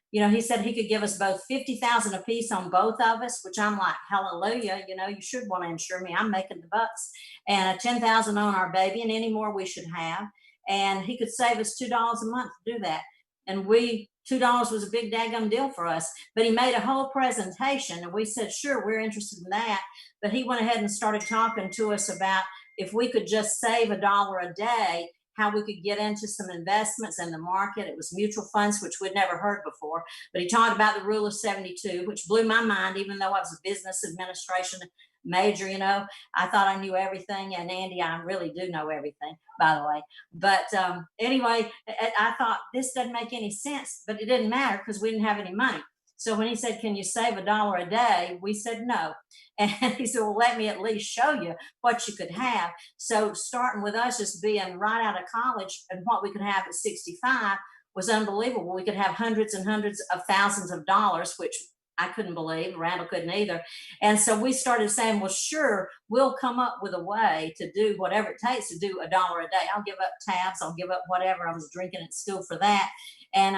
you know, he said he could give us both $50,000 a piece on both of us, which I'm like, hallelujah, you know, you should want to insure me. I'm making the bucks. And $10,000 on our baby, and any more we should have. And he could save us $2 a month to do that. And $2 was a big daggum deal for us. But he made a whole presentation, and we said, sure, we're interested in that. But he went ahead and started talking to us about if we could just save $1 a day, how we could get into some investments in the market. It was mutual funds, which we'd never heard before. But he talked about the rule of 72, which blew my mind, even though I was a business administration major. You know, I thought I knew everything. And Andy, I really do know everything, by the way. But anyway, I thought this doesn't make any sense, but it didn't matter because we didn't have any money. So when he said, can you save $1 a day? We said no. And he said, well, let me at least show you what you could have. So starting with us just being right out of college and what we could have at 65 was unbelievable. We could have hundreds and hundreds of thousands of dollars, which I couldn't believe. Randall couldn't either. And so we started saying, well, sure, we'll come up with a way to do whatever it takes to do $1 a day. I'll give up tabs. I'll give up whatever. I was drinking at school for that. And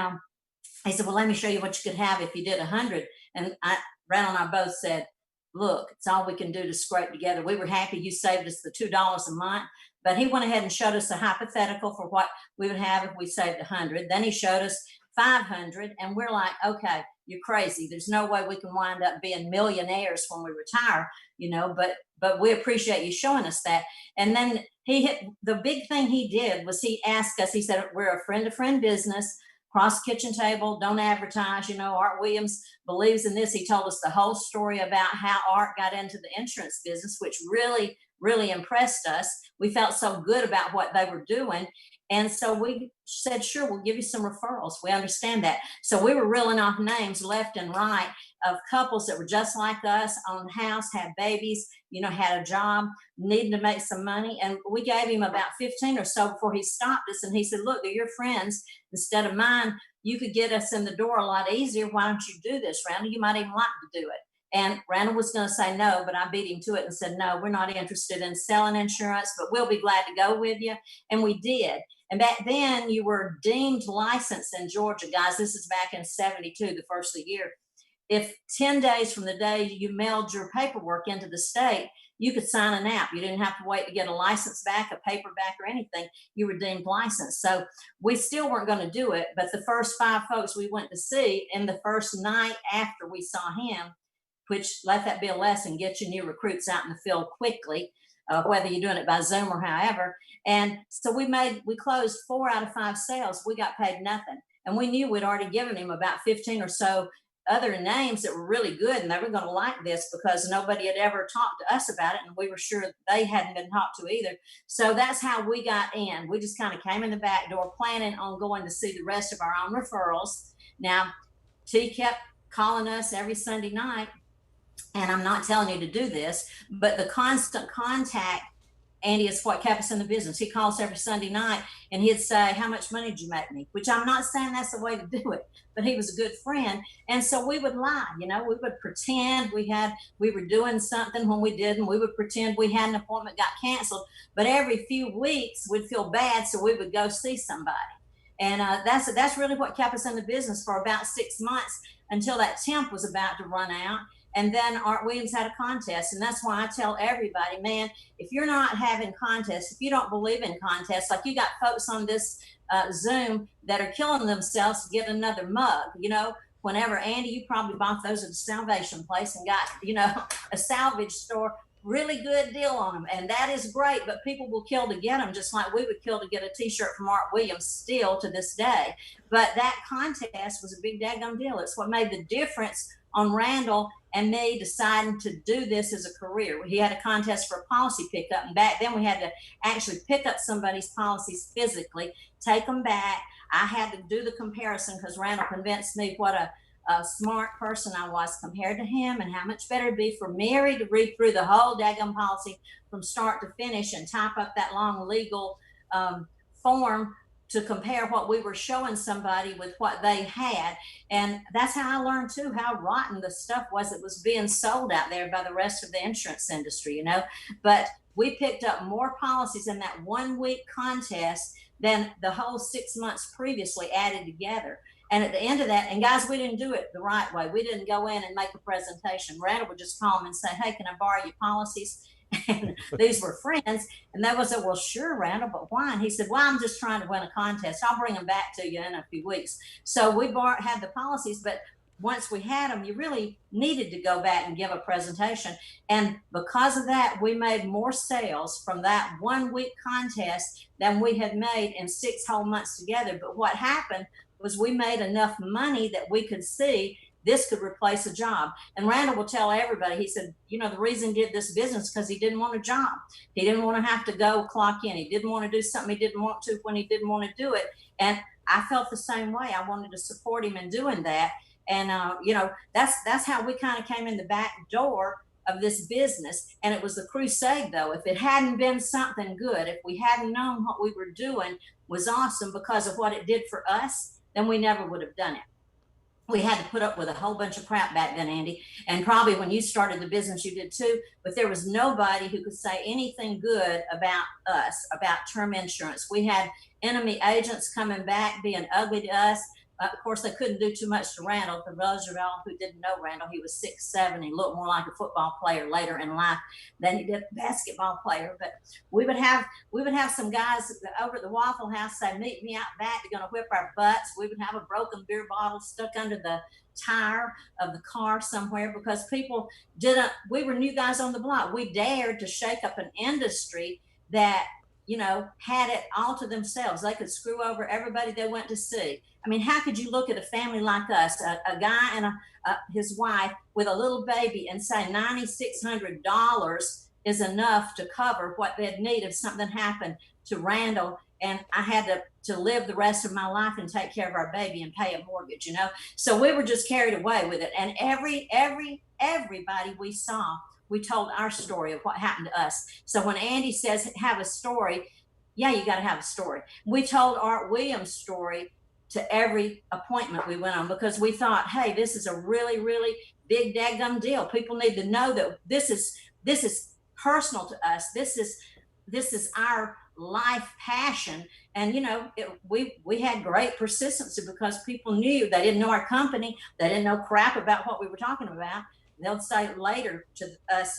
he said, well, let me show you what you could have if you did 100. And Randall and I both said, look, it's all we can do to scrape together. We were happy you saved us the $2 a month, but he went ahead and showed us a hypothetical for what we would have if we saved 100. Then he showed us 500, and we're like, okay, you're crazy. There's no way we can wind up being millionaires when we retire, but we appreciate you showing us that. And then the big thing he did was he asked us, he said, we're a friend to friend business, cross kitchen table, don't advertise. Art Williams believes in this. He told us the whole story about how Art got into the insurance business, which really, really impressed us. We felt so good about what they were doing. And so we said, sure, we'll give you some referrals. We understand that. So we were reeling off names left and right of couples that were just like us, owned a house, had babies, had a job, needing to make some money. And we gave him about 15 or so before he stopped us. And he said, look, they're your friends instead of mine. You could get us in the door a lot easier. Why don't you do this, Randall? You might even like to do it. And Randall was going to say no, but I beat him to it and said, no, we're not interested in selling insurance, but we'll be glad to go with you. And we did. And back then you were deemed licensed in Georgia, guys. This is back in 72, the first of the year. If 10 days from the day you mailed your paperwork into the state, you could sign an app. You didn't have to wait to get a license back, a paper back, or anything. You were deemed licensed. So we still weren't going to do it. But the first 5 folks we went to see, in the first night after we saw him, which let that be a lesson, get your new recruits out in the field quickly, whether you're doing it by Zoom or however. And so we closed 4 out of 5 sales. We got paid nothing. And we knew we'd already given him about 15 or so other names that were really good, and they were going to like this because nobody had ever talked to us about it, and we were sure they hadn't been talked to either. So that's how we got in. We just kind of came in the back door planning on going to see the rest of our own referrals. Now, T kept calling us every Sunday night, and I'm not telling you to do this, but the constant contact, Andy, is what kept us in the business. He calls every Sunday night and he'd say, how much money did you make me? Which I'm not saying that's the way to do it, but he was a good friend. And so we would lie, we would pretend we were doing something when we didn't. We would pretend we had an appointment, got canceled, but every few weeks we'd feel bad. So we would go see somebody. And that's really what kept us in the business for about 6 months until that temp was about to run out. And then Art Williams had a contest. And that's why I tell everybody, man, if you're not having contests, if you don't believe in contests, like you got folks on this Zoom that are killing themselves to get another mug, whenever, Andy, you probably bought those at a Salvation Place and got, a salvage store, really good deal on them. And that is great, but people will kill to get them, just like we would kill to get a t-shirt from Art Williams still to this day. But that contest was a big daggone deal. It's what made the difference on Randall and me deciding to do this as a career. He had a contest for a policy pickup, and back then we had to actually pick up somebody's policies physically, take them back. I had to do the comparison because Randall convinced me what a smart person I was compared to him, and how much better it'd be for Mary to read through the whole daggone policy from start to finish and type up that long legal form to compare what we were showing somebody with what they had. And that's how I learned too, how rotten the stuff was that was being sold out there by the rest of the insurance industry, But we picked up more policies in that 1 week contest than the whole 6 months previously added together. And at the end of that, and guys, we didn't do it the right way. We didn't go in and make a presentation. Randall would just call them and say, hey, can I borrow your policies? And these were friends. And they would say, well, sure, Randall, but why? And he said, well, I'm just trying to win a contest. I'll bring them back to you in a few weeks. So we had the policies, but once we had them, you really needed to go back and give a presentation. And because of that, we made more sales from that 1 week contest than we had made in 6 whole months together. But what happened was we made enough money that we could see this could replace a job. And Randall will tell everybody, he said, the reason he did this business because he didn't want a job. He didn't want to have to go clock in. He didn't want to do something he didn't want to when he didn't want to do it. And I felt the same way. I wanted to support him in doing that. And, that's how we kind of came in the back door of this business. And it was the crusade, though. If it hadn't been something good, if we hadn't known what we were doing was awesome because of what it did for us, then we never would have done it. We had to put up with a whole bunch of crap back then, Andy. And probably when you started the business, you did too. But there was nobody who could say anything good about us, about term insurance. We had enemy agents coming back, being ugly to us, Of course, they couldn't do too much to Randall. For those of y'all who didn't know Randall, he was 6'7". He looked more like a football player later in life than he did a basketball player. But we would have some guys over at the Waffle House say, "Meet me out back. They're going to whip our butts." We would have a broken beer bottle stuck under the tire of the car somewhere because people didn't. We were new guys on the block. We dared to shake up an industry that, you know, had it all to themselves. They could screw over everybody they went to see. I mean, how could you look at a family like us, a guy and his wife with a little baby, and say $9,600 is enough to cover what they'd need if something happened to Randall, and I had to live the rest of my life and take care of our baby and pay a mortgage, you know? So we were just carried away with it. And everybody we saw, we told our story of what happened to us. So when Andy says have a story, yeah, you got to have a story. We told Art Williams' story to every appointment we went on because we thought, hey, this is a really, really big daggum deal. People need to know that this is personal to us. This is our life passion. And, you know, we had great persistency because people knew. They didn't know our company. They didn't know crap about what we were talking about. They'll say later to us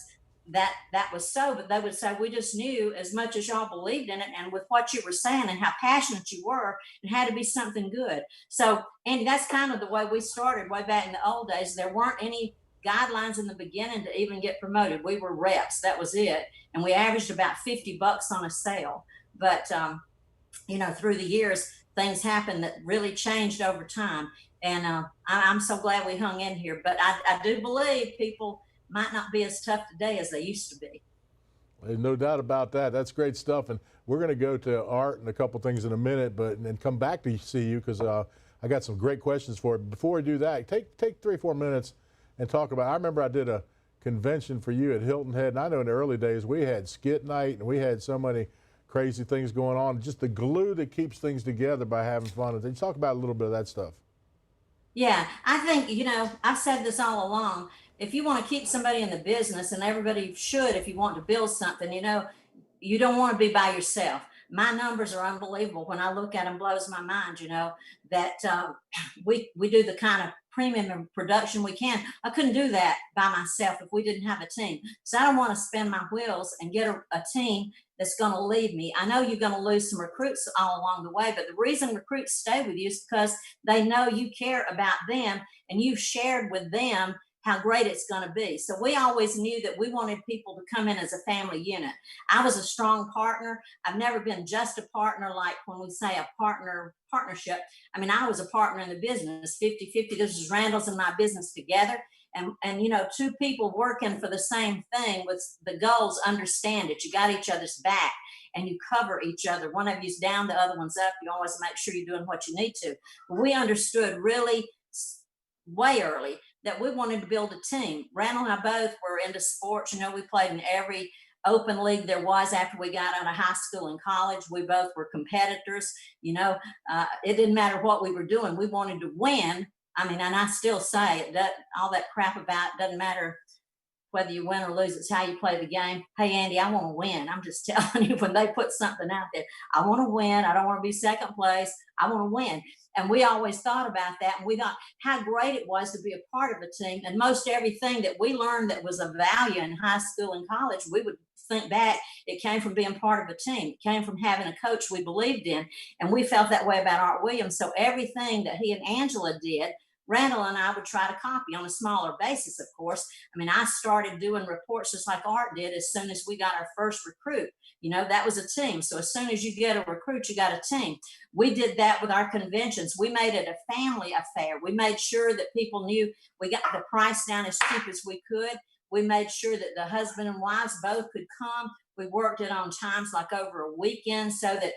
that was so, but they would say, we just knew as much as y'all believed in it and with what you were saying and how passionate you were, it had to be something good. So, Andy, that's kind of the way we started way back in the old days. There weren't any guidelines in the beginning to even get promoted. We were reps. That was it. And we averaged about $50 on a sale. But, you know, through the years, things happened that really changed over time. And I'm so glad we hung in here. But I do believe people might not be as tough today as they used to be. There's no doubt about that. That's great stuff. And we're going to go to Art and a couple things in a minute, but and come back to see you because I got some great questions for you. Before we do that, take 3 or 4 minutes and talk about. I remember I did a convention for you at Hilton Head, and I know in the early days we had skit night and we had so many crazy things going on. Just the glue that keeps things together by having fun. And talk about a little bit of that stuff. Yeah, I think, you know, I've said this all along. If you want to keep somebody in the business, and everybody should, if you want to build something, you know, you don't want to be by yourself. My numbers are unbelievable. When I look at them, blows my mind, you know, that we do the kind of premium production we can. I couldn't do that by myself if we didn't have a team. So I don't want to spin my wheels and get a team that's going to leave me. I know you're going to lose some recruits all along the way, but the reason recruits stay with you is because they know you care about them and you've shared with them how great it's going to be. So we always knew that we wanted people to come in as a family unit. I was a strong partner. I've never been just a partner, like when we say a partnership. I mean, I was a partner in the business, 50-50. This is Randall's and my business together. And you know, two people working for the same thing with the goals, understand it. You got each other's back and you cover each other. One of you's down, the other one's up. You always make sure you're doing what you need to. But we understood really way early that we wanted to build a team. Randall and I both were into sports. You know, we played in every open league there was after we got out of high school and college. We both were competitors. You know, it didn't matter what we were doing. We wanted to win. I mean, and I still say it, all that crap about it doesn't matter whether you win or lose. It's how you play the game. Hey, Andy, I want to win. I'm just telling you, when they put something out there, I want to win. I don't want to be second place. I want to win. And we always thought about that. And we thought how great it was to be a part of a team. And most everything that we learned that was of value in high school and college, we would think back, it came from being part of a team. It came from having a coach we believed in. And we felt that way about Art Williams. So everything that he and Angela did, Randall and I would try to copy on a smaller basis, of course. I mean, I started doing reports just like Art did as soon as we got our first recruit. You know, that was a team. So as soon as you get a recruit, you got a team. We did that with our conventions. We made it a family affair. We made sure that people knew we got the price down as cheap as we could. We made sure that the husband and wives both could come. We worked it on times like over a weekend so that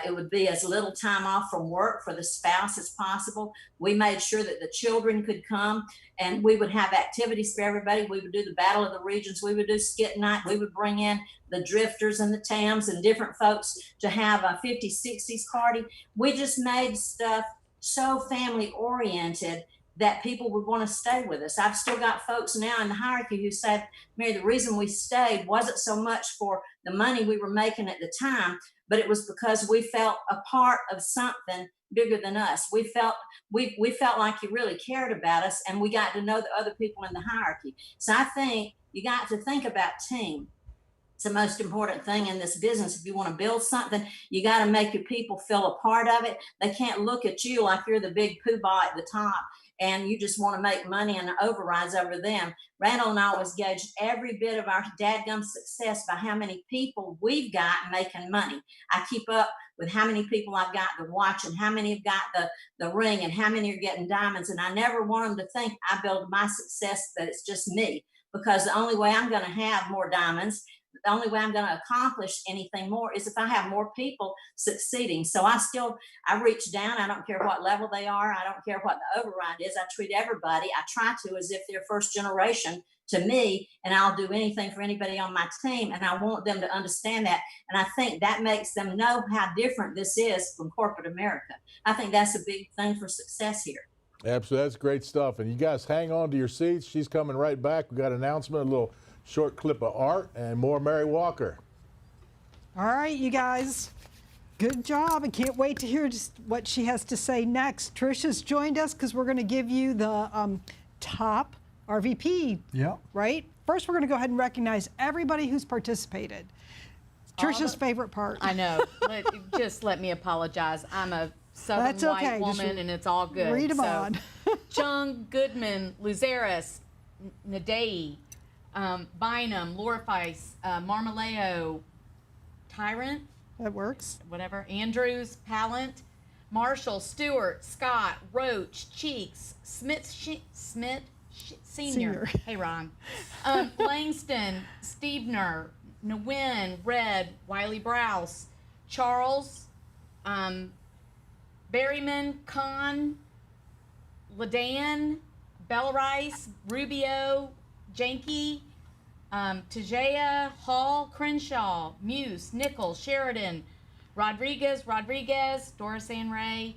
it would be as little time off from work for the spouse as possible. We made sure that the children could come, and we would have activities for everybody. We would do the Battle of the Regions. We would do skit night. We would bring in the Drifters and the Tams and different folks to have a 50s, 60s party. We just made stuff so family oriented that people would want to stay with us. I've still got folks now in the hierarchy who said, Mary, the reason we stayed wasn't so much for the money we were making at the time, but it was because we felt a part of something bigger than us. We felt like you really cared about us, and we got to know the other people in the hierarchy. So I think you got to think about team. It's the most important thing in this business. If you want to build something, you got to make your people feel a part of it. They can't look at you like you're the big poobah at the top and you just want to make money and overrides over them. Randall and I always gauged every bit of our dadgum success by how many people we've got making money. I keep up with how many people I've got to watch and how many have got the ring and how many are getting diamonds. And I never want them to think I build my success that it's just me, because the only way I'm going to have more diamonds, the only way I'm going to accomplish anything more is if I have more people succeeding. So I reach down. I don't care what level they are. I don't care what the override is. I treat everybody, I try to, as if they're first generation to me, and I'll do anything for anybody on my team. And I want them to understand that. And I think that makes them know how different this is from corporate America. I think that's a big thing for success here. Absolutely. That's great stuff. And you guys hang on to your seats. She's coming right back. We got an announcement, a little short clip of art, and more Mary Walker. All right, you guys. Good job. I can't wait to hear just what she has to say next. Trisha's joined us because we're going to give you the top RVP. Yeah. Right? First, we're going to go ahead and recognize everybody who's participated. Trisha's favorite part. I know. Just let me apologize. I'm a Southern white woman, and it's all good. Read them on. Chung, Goodman, Luzeris, Nadei, Bynum, Lorifice, Marmaleo, Tyrant. That works. Whatever. Andrews, Pallant, Marshall, Stewart, Scott, Roach, Cheeks, Smith Senior. Hey, Ron. Langston, Stevener, Nguyen, Red, Wiley Browse, Charles, Berryman, Kahn, Ladan, Bellarice, Rubio, Janke, Tajaya, Hall, Crenshaw, Muse, Nichols, Sheridan, Rodriguez, Doris Ann Ray,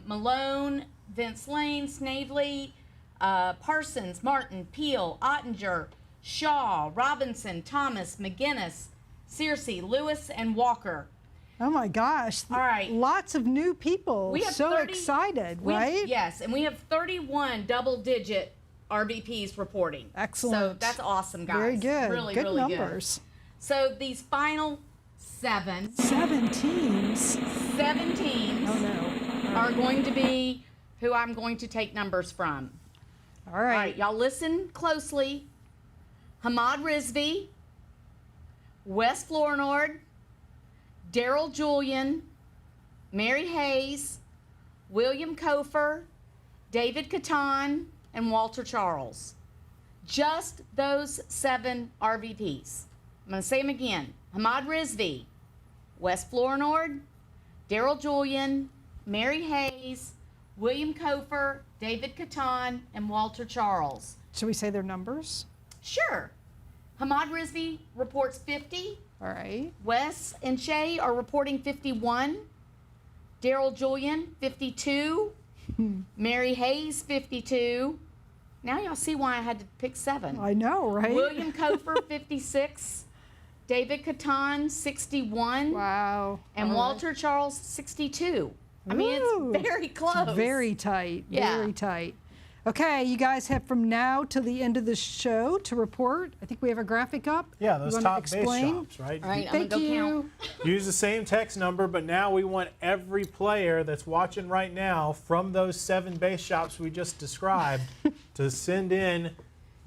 Malone, Vince Lane, Snavely, Parsons, Martin, Peel, Ottinger, Shaw, Robinson, Thomas, McGinnis, Searcy, Lewis, and Walker. Oh my gosh. All right. Lots of new people. We have so excited, right? Yes, and we have 31 double-digit RVPs reporting. Excellent. So that's awesome, guys. Very good. Really, good really numbers. Good. So these final seven teams. Oh no. Are going to be who I'm going to take numbers from. All right. Y'all listen closely. Hamad Rizvi, Wes Flournoy, Daryl Julian, Mary Hayes, William Kofer, David Catan, and Walter Charles. Just those 7 RVPs. I'm going to say them again. Hamad Rizvi, Wes Flournoy, Daryl Julian, Mary Hayes, William Kofer, David Catan, and Walter Charles. Should we say their numbers? Sure. Hamad Rizvi reports 50. All right. Wes and Shay are reporting 51. Daryl Julian, 52. Mary Hayes, 52. Now y'all see why I had to pick 7. I know, right? William Kofer, 56. David Catan, 61. Wow. And Walter Charles, 62. I mean, it's very close. It's very tight. Yeah. Very tight. Okay, you guys have from now till the end of the show to report. I think we have a graphic up. Yeah, those you top base shops, right? All right, Thank I'm going to you. go count. Use the same text number, but now we want every player that's watching right now from those 7 base shops we just described to send in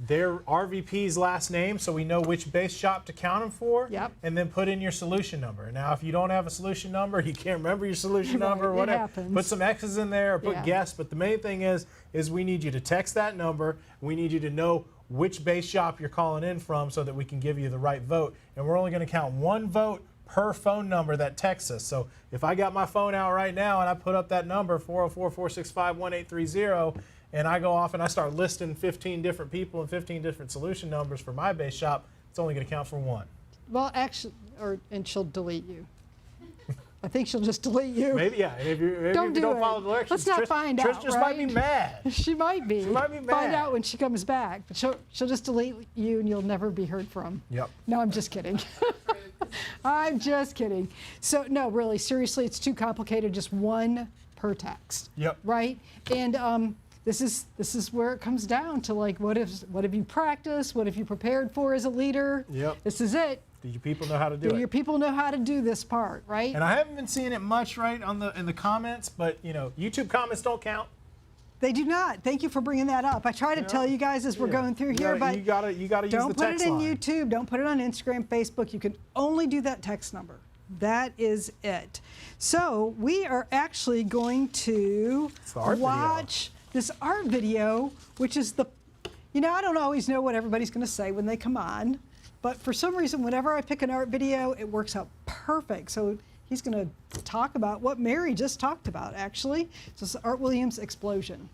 their RVP's last name so we know which base shop to count them for. Yep. And then put in your solution number. Now, if you don't have a solution number, you can't remember your solution Right, number or it whatever, happens. put some X's in there or put Yeah. guess. But the main thing is we need you to text that number. We need you to know which base shop you're calling in from so that we can give you the right vote. And we're only going to count 1 vote per phone number that texts us. So if I got my phone out right now and I put up that number, 404-465-1830, and I go off and I start listing 15 different people and 15 different solution numbers for my base shop, it's only going to count for 1. Well, actually, and she'll delete you. I think she'll just delete you. Maybe, yeah. And if you don't follow the directions, Let's not find out. Trish just might be mad. She might be. She might be mad. Find out when she comes back. But she'll just delete you and you'll never be heard from. Yep. No, I'm just kidding. I'm just kidding. So no, really, seriously, it's too complicated. Just one per text. Yep. Right. And this is where it comes down to, like, what have you practiced? What have you prepared for as a leader? Yep. This is it. Do your people know how to do it? Do your people know how to do this part, right? And I haven't been seeing it much, right, in the comments, but you know, YouTube comments don't count. They do not. Thank you for bringing that up. I try to tell you guys as we're going through here, but you gotta use the text line. don't put it in YouTube. Don't put it on Instagram, Facebook. You can only do that text number. That is it. So we are actually going to watch this art video, which is you know, I don't always know what everybody's going to say when they come on, but for some reason, whenever I pick an art video, it works out perfect. So he's going to talk about what Mary just talked about, actually. So it's Art Williams' Explosion.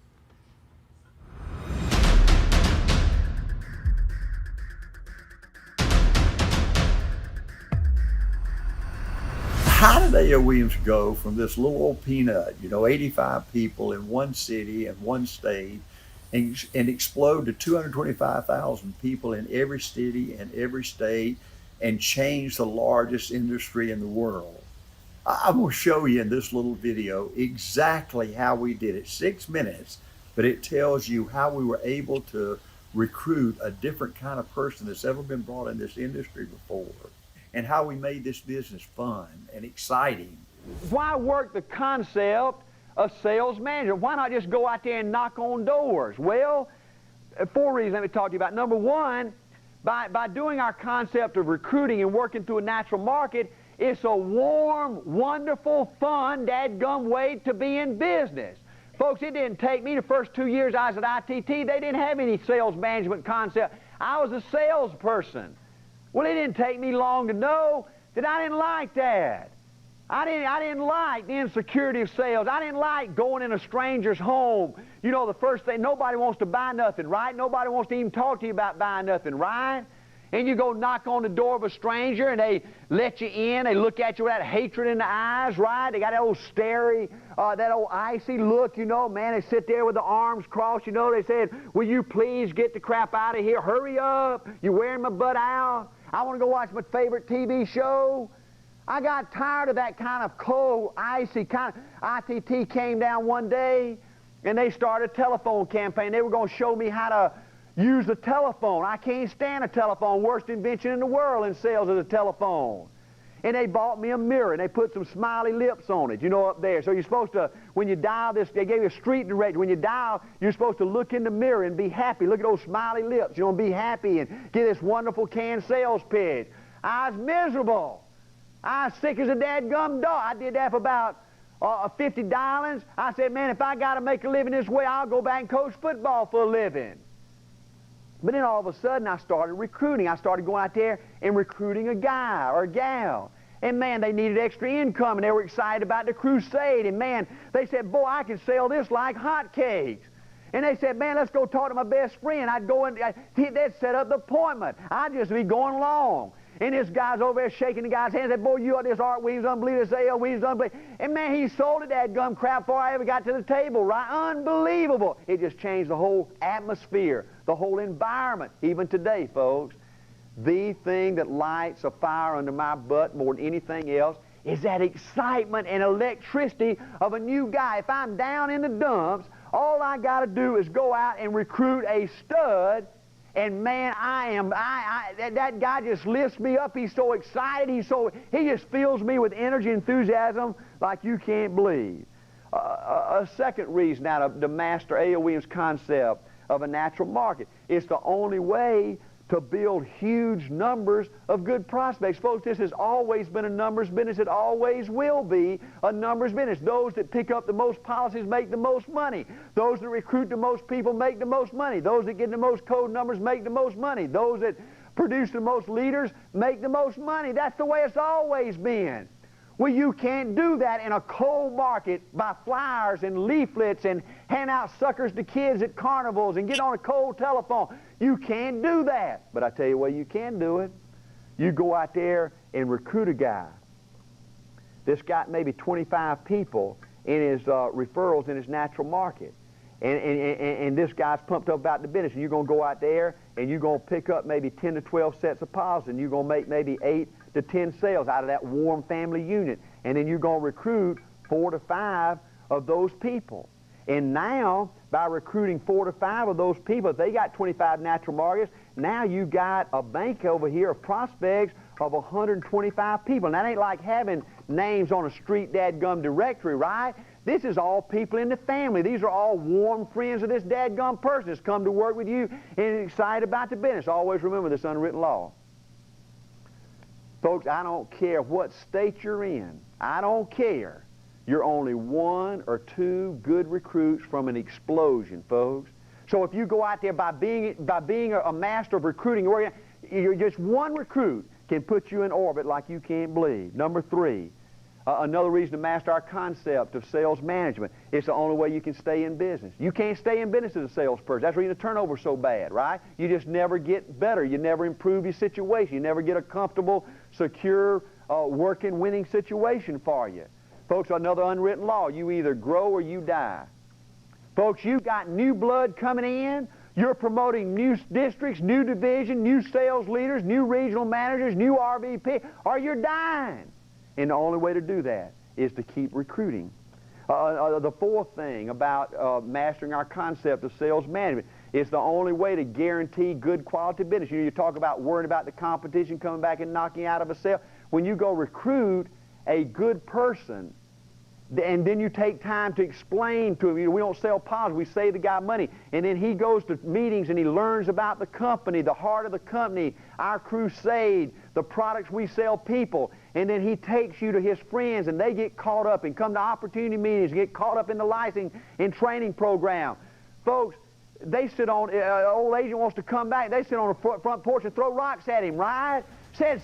How did A.O. Williams go from this little old peanut, you know, 85 people in one city and one state, and explode to 225,000 people in every city and every state, and change the largest industry in the world? I'm going to show you in this little video exactly how we did it. 6 minutes, but it tells you how we were able to recruit a different kind of person that's ever been brought in this industry before, and how we made this business fun and exciting. Why work the concept of sales management? Why not just go out there and knock on doors? Well, 4 reasons let me talk to you about. Number one, by doing our concept of recruiting and working through a natural market, it's a warm, wonderful, fun, dadgum way to be in business. Folks, it didn't take me the first 2 years I was at ITT. They didn't have any sales management concept. I was a salesperson. Well, it didn't take me long to know that I didn't like that. I didn't like the insecurity of sales. I didn't like going in a stranger's home. You know, the first thing, nobody wants to buy nothing, right? Nobody wants to even talk to you about buying nothing, right? And you go knock on the door of a stranger and they let you in. They look at you with that hatred in the eyes, right? They got that old starey, that old icy look, you know. Man, they sit there with the arms crossed, you know. They said, will you please get the crap out of here? Hurry up. You're wearing my butt out. I want to go watch my favorite TV show. I got tired of that kind of cold, icy kind of. ITT came down one day and they started a telephone campaign. They were going to show me how to use the telephone. I can't stand a telephone. Worst invention in the world in sales is a telephone. And they bought me a mirror and they put some smiley lips on it, you know, up there. So you're supposed to, when you dial this, they gave you a street directory. When you dial, you're supposed to look in the mirror and be happy. Look at those smiley lips. You're going to be happy and get this wonderful canned sales pitch. I was miserable. I was sick as a dadgum dog. I did that for about 50 dialings. I said, man, if I got to make a living this way, I'll go back and coach football for a living. But then all of a sudden, I started recruiting. I started going out there and recruiting a guy or a gal. And man, they needed extra income, and they were excited about the crusade. And man, they said, boy, I can sell this like hotcakes. And they said, man, let's go talk to my best friend. I'd go in, they'd set up the appointment. I'd just be going along. And this guy's over there shaking the guy's hand and said, boy, you are this Art Williams, unbelievable, this A.O. Williams, unbelievable. And man, he sold it, that gum crap, before I ever got to the table, right? Unbelievable. It just changed the whole atmosphere, the whole environment. Even today, folks, the thing that lights a fire under my butt more than anything else is that excitement and electricity of a new guy. If I'm down in the dumps, all I got to do is go out and recruit a stud. And man, that guy just lifts me up. He's so excited. He just fills me with energy and enthusiasm like you can't believe. A second reason now to master A.O. Williams' concept of a natural market. It's the only way to build huge numbers of good prospects. Folks, this has always been a numbers business. It always will be a numbers business. Those that pick up the most policies make the most money. Those that recruit the most people make the most money. Those that get the most code numbers make the most money. Those that produce the most leaders make the most money. That's the way it's always been. Well, you can't do that in a cold market by flyers and leaflets and hand out suckers to kids at carnivals and get on a cold telephone. You can't do that. But I tell you what, you can do it. You go out there and recruit a guy that's got maybe 25 people in his referrals in his natural market. And this guy's pumped up about the business. And you're going to go out there and you're going to pick up maybe 10 to 12 sets of policies. And you're going to make maybe $8 to 10 sales out of that warm family unit. And then you're going to recruit 4 to 5 of those people. And now, by recruiting 4 to 5 of those people, if they got 25 natural markets, now you got a bank over here of prospects of 125 people. And that ain't like having names on a street dadgum directory, right? This is all people in the family. These are all warm friends of this dadgum person that's come to work with you and is excited about the business. Always remember this unwritten law. Folks, I don't care what state you're in. I don't care. You're only 1 or 2 good recruits from an explosion, folks. So if you go out there by being a master of recruiting, you're just one recruit can put you in orbit like you can't believe. Number 3, another reason to master our concept of sales management. It's the only way you can stay in business. You can't stay in business as a salesperson. That's the reason the turnover's so bad, right? You just never get better. You never improve your situation. You never get a comfortable, secure, working, winning situation for you. Folks, another unwritten law, you either grow or you die. Folks, you got new blood coming in. You're promoting new districts, new division, new sales leaders, new regional managers, new RVP, or you're dying. And the only way to do that is to keep recruiting. The 4th thing about mastering our concept of sales management, it's the only way to guarantee good quality business. You talk about worrying about the competition coming back and knocking you out of a sale. When you go recruit a good person, and then you take time to explain to him, we don't sell positives, we save the guy money. And then he goes to meetings and he learns about the company, the heart of the company, our crusade, the products we sell people. And then he takes you to his friends and they get caught up and come to opportunity meetings, get caught up in the licensing and training program. Folks, they sit on, old agent wants to come back, they sit on the front porch and throw rocks at him, right? Says,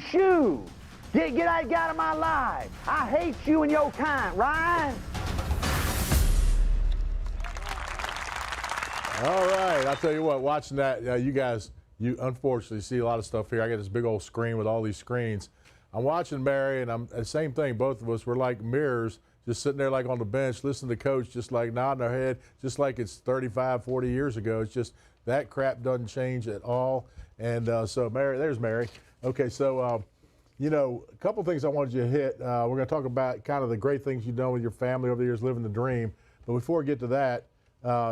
shoo! Get that guy out of my life. I hate you and your kind, right? All right, I'll tell you what, watching that, you guys, you unfortunately see a lot of stuff here. I got this big old screen with all these screens. I'm watching Mary, and I'm the same thing. Both of us were like mirrors, just sitting there like on the bench, listening to Coach, just like nodding our head, just like it's 35, 40 years ago. It's just that crap doesn't change at all. And so, Mary, there's Mary. Okay, so, you know, a couple things I wanted you to hit. We're going to talk about kind of the great things you've done with your family over the years, living the dream. But before we get to that,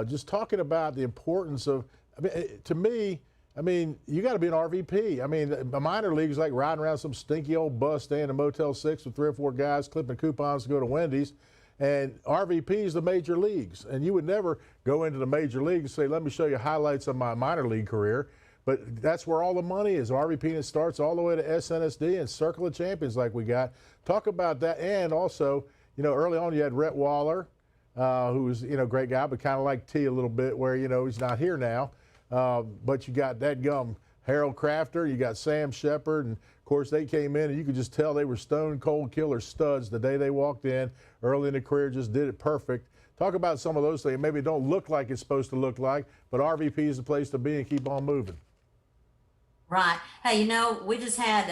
just talking about the importance of, I mean, to me, I mean, you got to be an RVP. I mean, the minor league is like riding around some stinky old bus, staying in a Motel 6 with 3 or 4 guys, clipping coupons to go to Wendy's. And RVP is the major leagues. And you would never go into the major league and say, let me show you highlights of my minor league career. But that's where all the money is. RVP, and it starts all the way to SNSD and Circle of Champions like we got. Talk about that. And also, you know, early on you had Rhett Waller, who was, you know, great guy, but kind of like T a little bit where, you know, he's not here now. But you got that gum Harold Crafter, you got Sam Shepard, and of course they came in and you could just tell they were stone cold killer studs the day they walked in. Early in the career, just did it perfect. Talk about some of those things. Maybe it don't look like it's supposed to look like, but RVP is the place to be and keep on moving. Right. Hey, you know, we just had,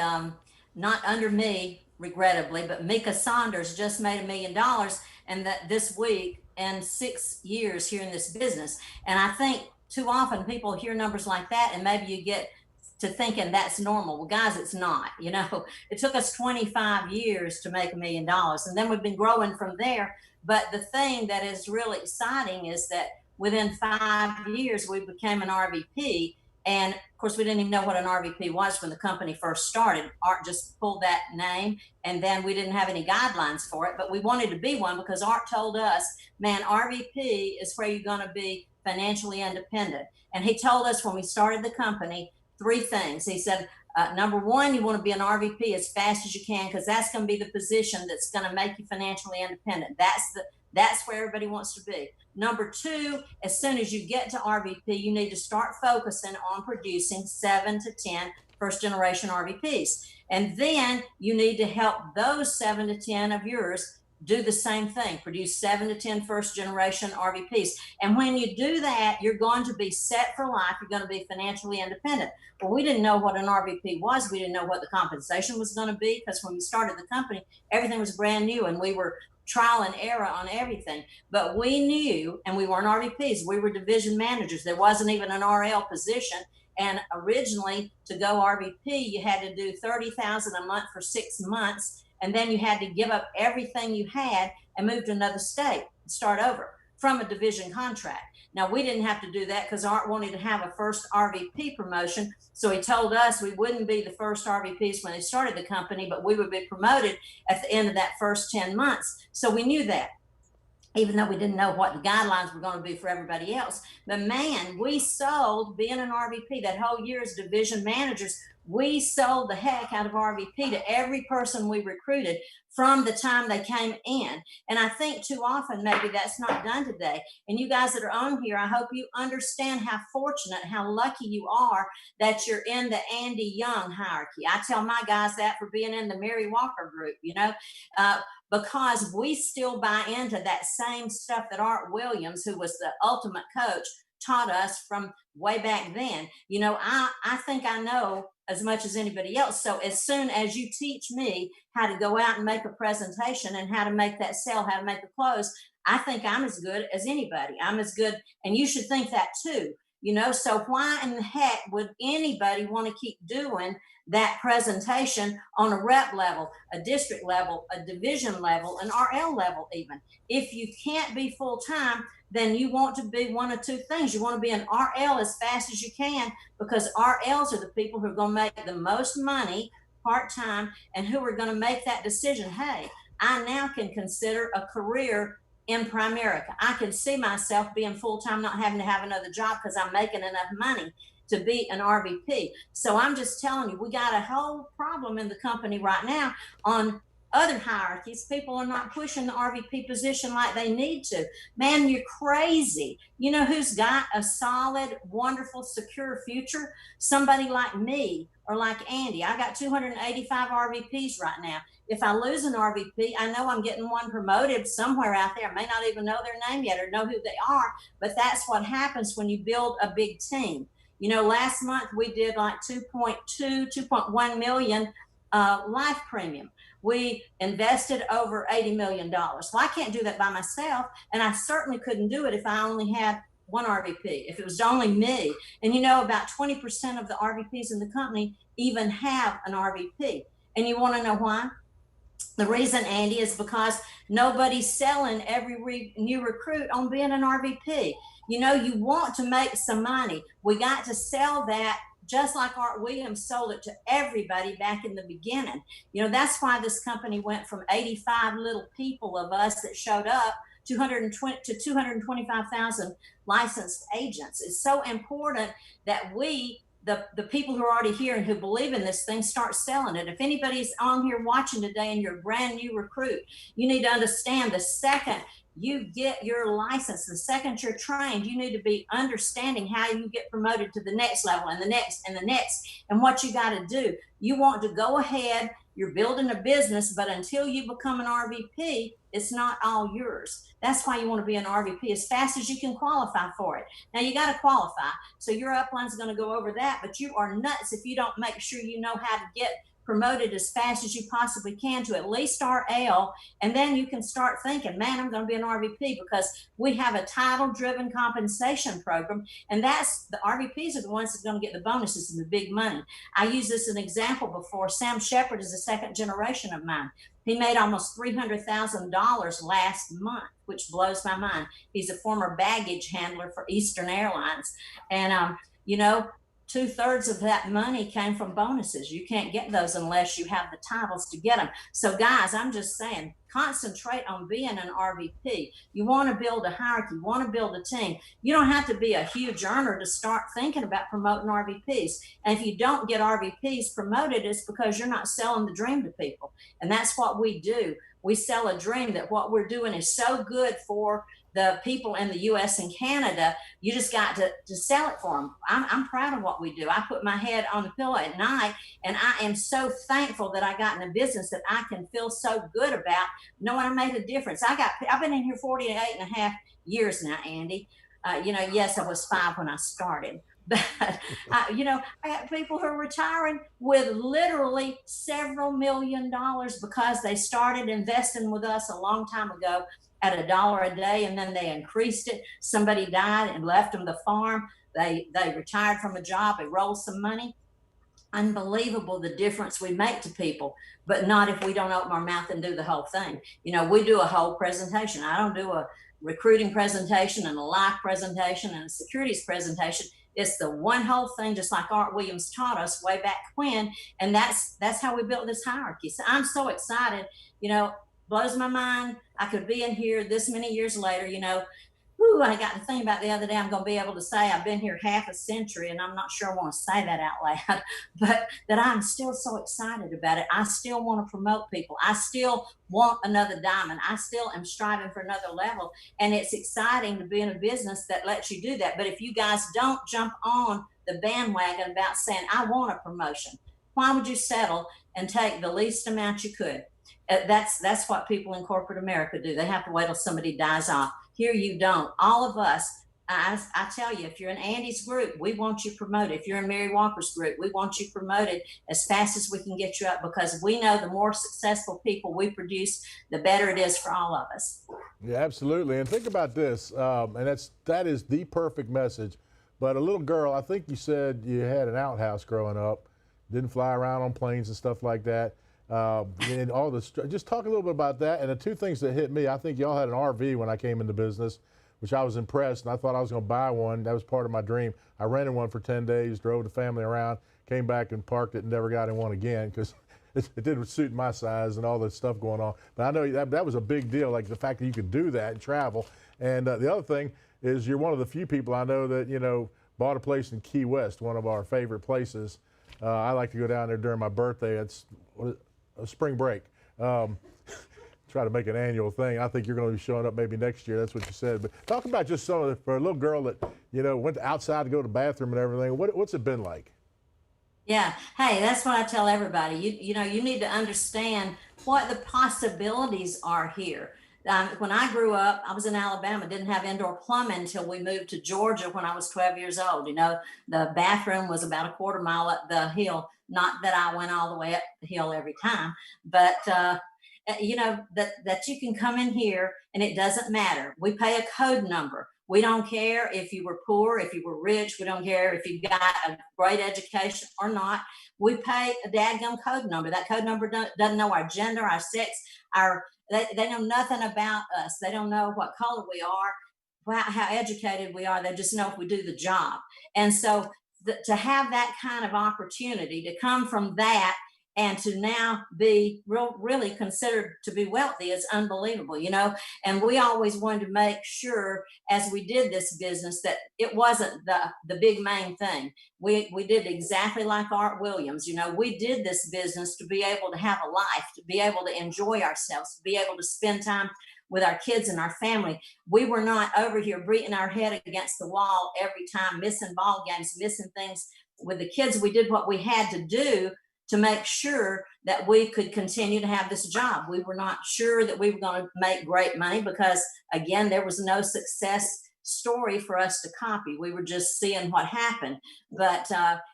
not under me, regrettably, but Mika Saunders just made $1 million and that this week in 6 years here in this business. And I think too often people hear numbers like that and maybe you get to thinking that's normal. Well, guys, it's not. You know, it took us 25 years to make $1 million and then we've been growing from there. But the thing that is really exciting is that within 5 years, we became an RVP. And of course, we didn't even know what an RVP was when the company first started. Art just pulled that name, and then we didn't have any guidelines for it, but we wanted to be one because Art told us, man, RVP is where you're going to be financially independent. And he told us when we started the company 3 things. He said, number 1, you want to be an RVP as fast as you can because that's going to be the position that's going to make you financially independent. That's where everybody wants to be. Number 2, as soon as you get to RVP, you need to start focusing on producing 7 to 10 first-generation RVPs. And then you need to help those 7 to 10 of yours do the same thing, produce 7 to 10 first-generation RVPs. And when you do that, you're going to be set for life. You're going to be financially independent. Well, we didn't know what an RVP was. We didn't know what the compensation was going to be because when we started the company, everything was brand new and we were trial and error on everything. But we knew, and we weren't RVPs, we were division managers. There wasn't even an RL position. And originally, to go RVP, you had to do $30,000 a month for 6 months, and then you had to give up everything you had and move to another state and start over from a division contract. Now, we didn't have to do that because Art wanted to have a first RVP promotion. So he told us we wouldn't be the first RVPs when they started the company, but we would be promoted at the end of that first 10 months. So we knew that, even though we didn't know what the guidelines were going to be for everybody else. But man, we sold, being an RVP that whole year as division managers, we sold the heck out of RVP to every person we recruited from the time they came in. And I think too often maybe that's not done today. And you guys that are on here, I hope you understand how fortunate, how lucky you are that you're in the Andy Young hierarchy. I tell my guys that for being in the Mary Walker group, you know, because we still buy into that same stuff that Art Williams, who was the ultimate coach, taught us from way back then. You know, I think I know as much as anybody else. So as soon as you teach me how to go out and make a presentation and how to make that sale, how to make a close, I think I'm as good as anybody. I'm as good, and you should think that too. You know, so why in the heck would anybody want to keep doing that presentation on a rep level, a district level, a division level, an RL level even? If you can't be full-time, then you want to be one of two things. You want to be an RL as fast as you can, because RLs are the people who are going to make the most money part-time and who are going to make that decision. Hey, I now can consider a career in Primerica. I can see myself being full-time, not having to have another job because I'm making enough money to be an RVP. So I'm just telling you, we got a whole problem in the company right now on other hierarchies. People are not pushing the RVP position like they need to. Man, you're crazy. You know who's got a solid, wonderful, secure future? Somebody like me or like Andy. I got 285 RVPs right now. If I lose an RVP, I know I'm getting one promoted somewhere out there. I may not even know their name yet or know who they are, but that's what happens when you build a big team. You know, last month we did like 2.1 million life premium. We invested over $80 million. Well, I can't do that by myself, and I certainly couldn't do it if I only had one RVP, if it was only me. And you know, about 20% of the RVPs in the company even have an RVP. And you want to know why? The reason, Andy, is because nobody's selling every new recruit on being an RVP. You know, you want to make some money. We got to sell that just like Art Williams sold it to everybody back in the beginning. You know, that's why this company went from 85 little people of us that showed up to 225,000 licensed agents. It's so important that we, the people who are already here and who believe in this thing, start selling it. If anybody's on here watching today and you're a brand new recruit, you need to understand the second you get your license, the second you're trained, you need to be understanding how you get promoted to the next level and the next and the next, and what you got to do. You want to go ahead, you're building a business, but until you become an RVP, it's not all yours. That's why you want to be an RVP as fast as you can qualify for it. Now you got to qualify. So your upline is going to go over that, but you are nuts if you don't make sure you know how to get promoted as fast as you possibly can to at least RL, and then you can start thinking, man, I'm going to be an RVP, because we have a title-driven compensation program, and that's the RVPs are the ones that are going to get the bonuses and the big money. I use this as an example before. Sam Shepard is a second generation of mine. He made almost $300,000 last month, which blows my mind. He's a former baggage handler for Eastern Airlines, and you know, 2/3 of that money came from bonuses. You can't get those unless you have the titles to get them. So guys, I'm just saying, concentrate on being an RVP. You want to build a hierarchy, you want to build a team. You don't have to be a huge earner to start thinking about promoting RVPs. And if you don't get RVPs promoted, it's because you're not selling the dream to people. And that's what we do. We sell a dream that what we're doing is so good for the people in the US and Canada, you just got to sell it for them. I'm proud of what we do. I put my head on the pillow at night, and I am so thankful that I got in a business that I can feel so good about, knowing I made a difference. I've been in here 48 and a half years now, Andy. You know, yes, I was 5 when I started. But, you know, I have people who are retiring with literally several $1 million because they started investing with us a long time ago at $1 a day, and then they increased it. Somebody died and left them the farm. They retired from a job, they rolled some money. Unbelievable the difference we make to people, but not if we don't open our mouth and do the whole thing. You know, we do a whole presentation. I don't do a recruiting presentation and a life presentation and a securities presentation. It's the one whole thing, just like Art Williams taught us way back when. And that's how we built this hierarchy. So I'm so excited, you know, blows my mind. I could be in here this many years later, you know. Whew, I got to think about the other day, I'm going to be able to say I've been here half a century, and I'm not sure I want to say that out loud, but that I'm still so excited about it. I still want to promote people. I still want another diamond. I still am striving for another level. And it's exciting to be in a business that lets you do that. But if you guys don't jump on the bandwagon about saying, I want a promotion, why would you settle and take the least amount you could? That's what people in corporate America do. They have to wait till somebody dies off. Here you don't. All of us, I tell you, if you're in Andy's group, we want you promoted. If you're in Mary Walker's group, we want you promoted as fast as we can get you up, because we know the more successful people we produce, the better it is for all of us. Yeah, absolutely. And think about this, and that is the perfect message. But a little girl, I think you said you had an outhouse growing up, didn't fly around on planes and stuff like that. And all this, just talk a little bit about that. And the two things that hit me, I think y'all had an RV when I came into business, which I was impressed, and I thought I was going to buy one. That was part of my dream. I rented one for 10 days, drove the family around, came back and parked it, and never got in one again because it didn't suit my size and all this stuff going on. But I know that was a big deal, like the fact that you could do that and travel. And the other thing is you're one of the few people I know that, you know, bought a place in Key West, one of our favorite places. I like to go down there during my birthday. It's a spring break. Try to make an annual thing. I think you're going to be showing up maybe next year. That's what you said. But talk about just some of for a little girl that, you know, went outside to go to the bathroom and everything. What's it been like? Yeah. Hey, that's what I tell everybody. You know, you need to understand what the possibilities are here. When I grew up, I was in Alabama, didn't have indoor plumbing until we moved to Georgia when I was 12 years old. You know, the bathroom was about a quarter mile up the hill. Not that I went all the way up the hill every time, but you know, that you can come in here and it doesn't matter. We pay a code number. We don't care if you were poor, if you were rich. We don't care if you got a great education or not. We pay a dadgum code number. That code number doesn't know our gender, our sex, they know nothing about us. They don't know what color we are, how educated we are. They just know if we do the job. And so to have that kind of opportunity to come from that and to now be really considered to be wealthy is unbelievable, you know. And we always wanted to make sure as we did this business that it wasn't the big main thing. We did exactly like Art Williams, you know. We did this business to be able to have a life, to be able to enjoy ourselves, to be able to spend time with our kids and our family. We were not over here beating our head against the wall every time, missing ball games, missing things with the kids. We did what we had to do to make sure that we could continue to have this job. We were not sure that we were going to make great money because, again, there was no success story for us to copy. We were just seeing what happened. But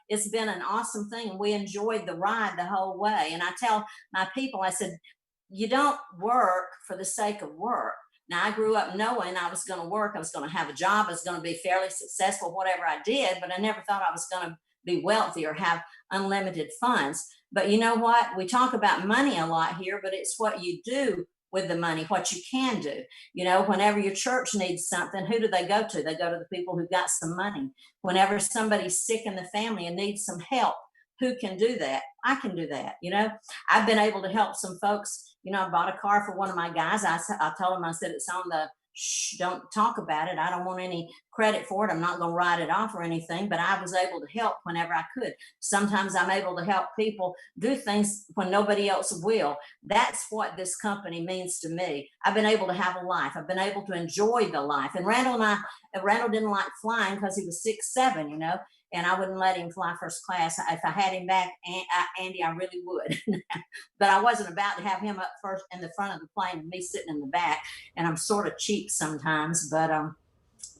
it's been an awesome thing, and we enjoyed the ride the whole way. And I tell my people, I said, you don't work for the sake of work. Now, I grew up knowing I was going to work. I was going to have a job. I was going to be fairly successful, whatever I did, but I never thought I was going to be wealthy or have unlimited funds. But you know what? We talk about money a lot here, but it's what you do with the money, what you can do. You know, whenever your church needs something, who do they go to? They go to the people who got some money. Whenever somebody's sick in the family and needs some help, who can do that? I can do that. You know, I've been able to help some folks. You know, I bought a car for one of my guys. I told him, I said, it's on the shh, don't talk about it. I don't want any credit for it. I'm not going to write it off or anything, but I was able to help whenever I could. Sometimes I'm able to help people do things when nobody else will. That's what this company means to me. I've been able to have a life. I've been able to enjoy the life. And Randall didn't like flying because he was 6'7", you know, and I wouldn't let him fly first class. If I had him back, Andy, I really would. But I wasn't about to have him up first in the front of the plane and me sitting in the back. And I'm sort of cheap sometimes. But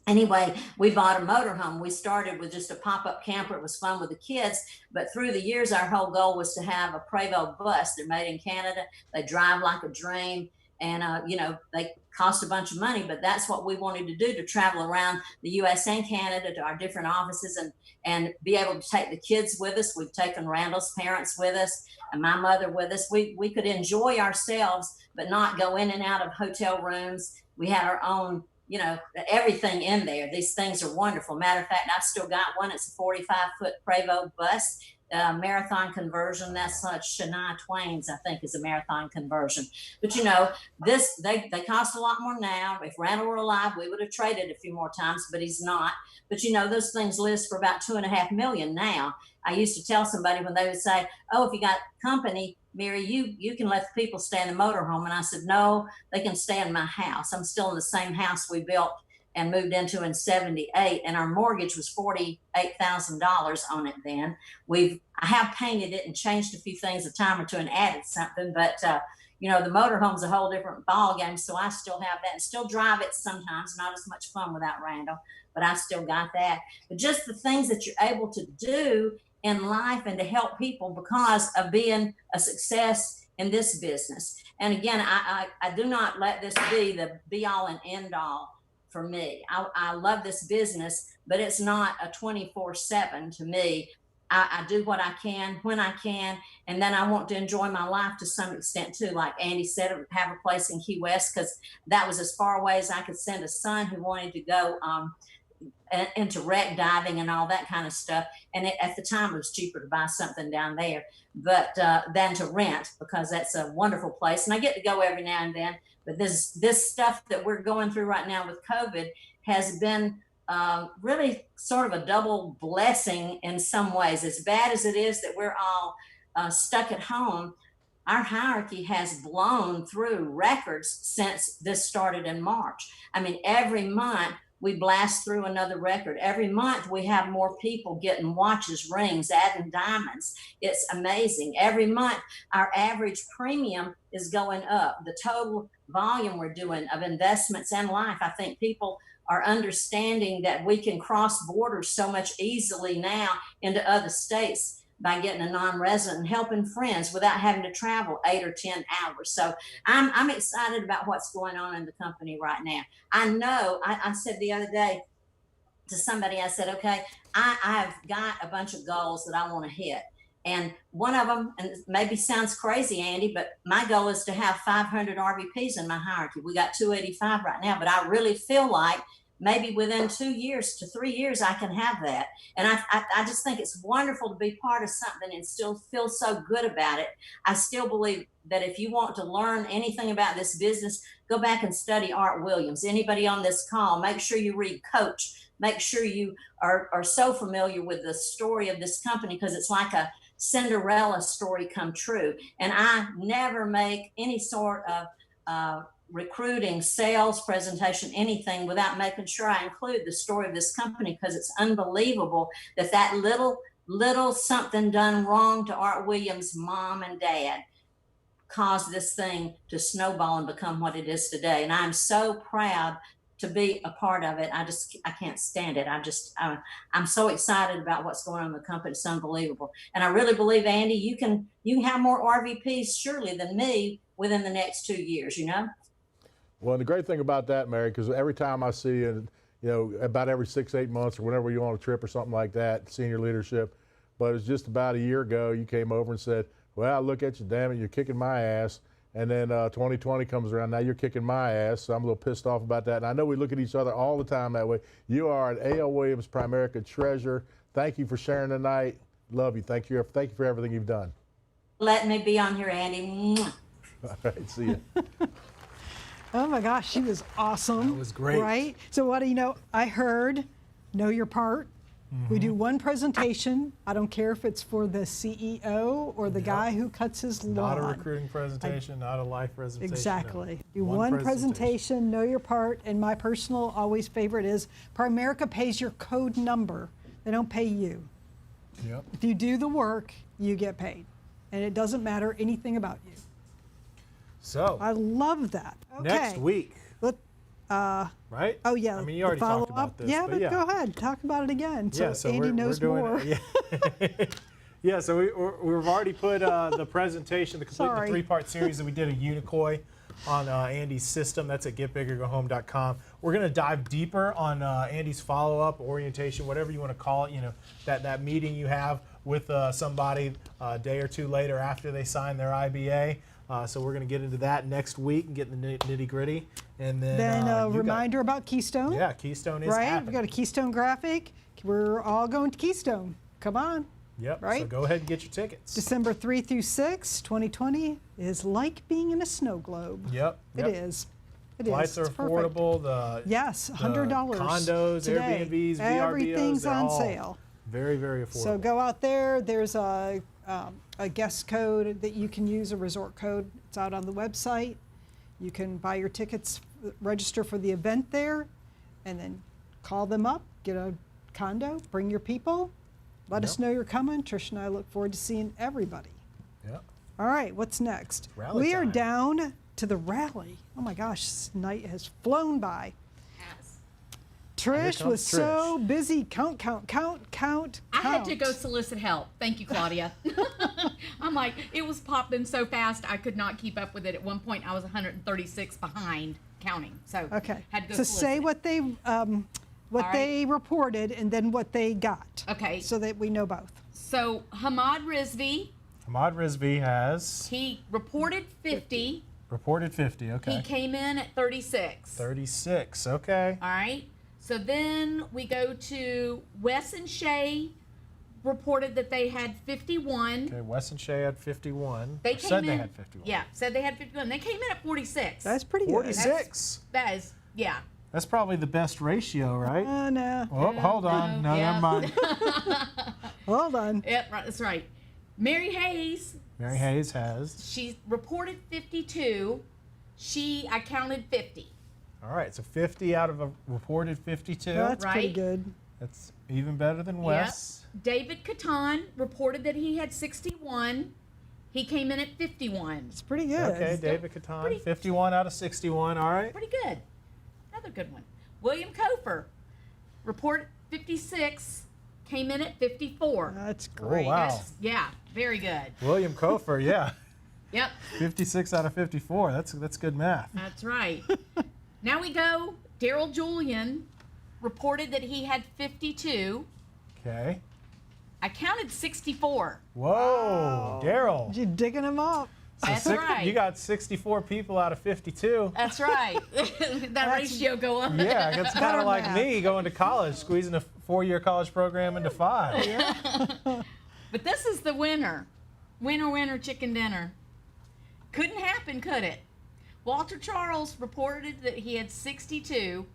anyway, we bought a motorhome. We started with just a pop-up camper. It was fun with the kids. But through the years, our whole goal was to have a Prevost bus. They're made in Canada. They drive like a dream. and you know, they cost a bunch of money, but that's what we wanted to do, to travel around the U.S. and Canada to our different offices and be able to take the kids with us. We've taken Randall's parents with us and my mother with us. We could enjoy ourselves, but not go in and out of hotel rooms. We had our own, you know, everything in there. These things are wonderful. Matter of fact, I've still got one. It's a 45-foot Prevost bus. Marathon conversion. That's Shania Twain's, I think, is a marathon conversion. But you know, they cost a lot more now. If Randall were alive, we would have traded a few more times, but he's not. But you know, those things list for about $2.5 million now. I used to tell somebody when they would say, "Oh, if you got company, Mary, you can let the people stay in the motorhome," and I said, "No, they can stay in my house. I'm still in the same house we built and moved into in '78, and our mortgage was $48,000 on it then. I have painted it and changed a few things, a time or two, and added something, but you know, the motorhome's a whole different ball game, so I still have that and still drive it sometimes. Not as much fun without Randall, but I still got that. But just the things that you're able to do in life and to help people because of being a success in this business. And again, I do not let this be the be all and end all for me. I love this business, but it's not a 24/7 to me. I do what I can when I can, and then I want to enjoy my life to some extent too. Like Andy said, have a place in Key West, because that was as far away as I could send a son who wanted to go into wreck diving and all that kind of stuff. And at the time, it was cheaper to buy something down there, but than to rent, because that's a wonderful place. And I get to go every now and then. But this stuff that we're going through right now with COVID has been really sort of a double blessing in some ways. As bad as it is that we're all stuck at home, our hierarchy has blown through records since this started in March. I mean, every month we blast through another record. Every month we have more people getting watches, rings, adding diamonds. It's amazing. Every month our average premium is going up. The total volume we're doing of investments and life, I think people are understanding that we can cross borders so much easily now into other states by getting a non-resident and helping friends without having to travel 8 or 10 hours. So I'm excited about what's going on in the company right now. I know, I said the other day to somebody, I said, okay, I've got a bunch of goals that I want to hit. And one of them, and maybe sounds crazy, Andy, but my goal is to have 500 RVPs in my hierarchy. We got 285 right now, but I really feel like maybe within 2 years to 3 years, I can have that. And I just think it's wonderful to be part of something and still feel so good about it. I still believe that if you want to learn anything about this business, go back and study Art Williams. Anybody on this call, make sure you read Coach. Make sure you are so familiar with the story of this company, because it's like a Cinderella story come true. And I never make any sort of recruiting, sales presentation, anything without making sure I include the story of this company, because it's unbelievable that little something done wrong to Art Williams' mom and dad caused this thing to snowball and become what it is today. And I'm so proud to be a part of it. I can't stand it. I'm so excited about what's going on in the company. It's unbelievable. And I really believe, Andy, you can have more RVPs surely than me within the next 2 years, you know? Well, the great thing about that, Mary, because every time I see you, you know, about every 6-8 months or whenever you're on a trip or something like that, senior leadership, but it was just about a year ago you came over and said, well, look at you, damn it, you're kicking my ass. And then 2020 comes around, now you're kicking my ass, so I'm a little pissed off about that. And I know we look at each other all the time that way. You are an A.L. Williams Primerica treasure. Thank you for sharing tonight. Love you. Thank you for everything you've done. Letting me be on here, Andy. All right, see you. Oh my gosh, she was awesome. That was great. Right? So what do you know? I heard, know your part. We do one presentation. I don't care if it's for the CEO or the guy who cuts his lawn. Not a recruiting presentation, not a life presentation. Exactly. No. Do one presentation, know your part, and my personal always favorite is Primerica pays your code number. They don't pay you. Yep. If you do the work, you get paid. And it doesn't matter anything about you. So. I love that. Okay. Next week. Right? Oh, yeah. I mean, you already talked about this. Yeah, but go ahead. Talk about it again. So, so Andy knows more. Yeah, so we've already put the presentation, the complete 3-part series that we did at Unicoi on Andy's system. That's at getbiggergohome.com. We're going to dive deeper on Andy's follow-up, orientation, whatever you want to call it, you know, that meeting you have with somebody a day or two later after they sign their IBA. So we're going to get into that next week and get in the nitty-gritty. And then a reminder about Keystone. Yeah, Keystone is right. happening. We've got a Keystone graphic. We're all going to Keystone. Come on. Yep. Right? So go ahead and get your tickets. December 3 through 6, 2020 is like being in a snow globe. Yep. It is. It Flights is. are It's perfect. affordable. Yes, $100 condos, today. Airbnbs, VRBOs. Everything's they're on all sale. Very, very affordable. So go out there. There's a guest code that you can use, a resort code. It's out on the website. You can buy your tickets, register for the event there, and then call them up, get a condo, bring your people, let us know you're coming. Trish and I look forward to seeing everybody. Yep. All right, what's next? Rally we are time. down to the rally. Oh my gosh, this night has flown by. Trish comes was so busy. Count. I had to go solicit help. Thank you, Claudia. I'm like, it was popping so fast, I could not keep up with it. At one point, I was 136 behind counting. So Okay. had to go So solicit say it. what they they reported and then what they got. Okay. So that we know both. So Hamad Rizvi, Ahmad Rizvi has he reported 50. reported 50. Okay. He came in at 36. 36. Okay. All right. So then we go to Wes and Shay reported that they had 51. Okay. Wes and Shay had 51. They Or came said in, they had 51. Yeah, said they had 51. They came in at 46. That's pretty good. 46. That is, yeah. That's probably the best ratio, right? No. Oh, hold on. No, yeah. never mind. Hold on. Yep, right, that's right. Mary Hayes, Mary Hayes has. she reported 52. I counted 50. All right. So 50 out of a reported 52. That's pretty Right. good. That's even better than Wes. Yep. David Catan reported that he had 61. He came in at 51. It's pretty good. Okay. David Catan, pretty- 51 out of 61. All right. Pretty good. Another good one. William Kofer reported 56. Came in at 54. That's Oh, great. wow. Yeah, very good. William Kofer, yeah. Yep, 56 out of 54. That's good math. that's right. Now we go. Daryl Julian reported that he had 52. Okay. I counted 64. Whoa, Daryl. You're digging them up. That's right. You got 64 people out of 52. That's right. that ratio go up. Yeah, it's kind Better of like math. me going to college, squeezing a 4-year college program into 5. But this is the winner. Winner, winner, chicken dinner. Couldn't happen, could it? Walter Charles reported that he had 62,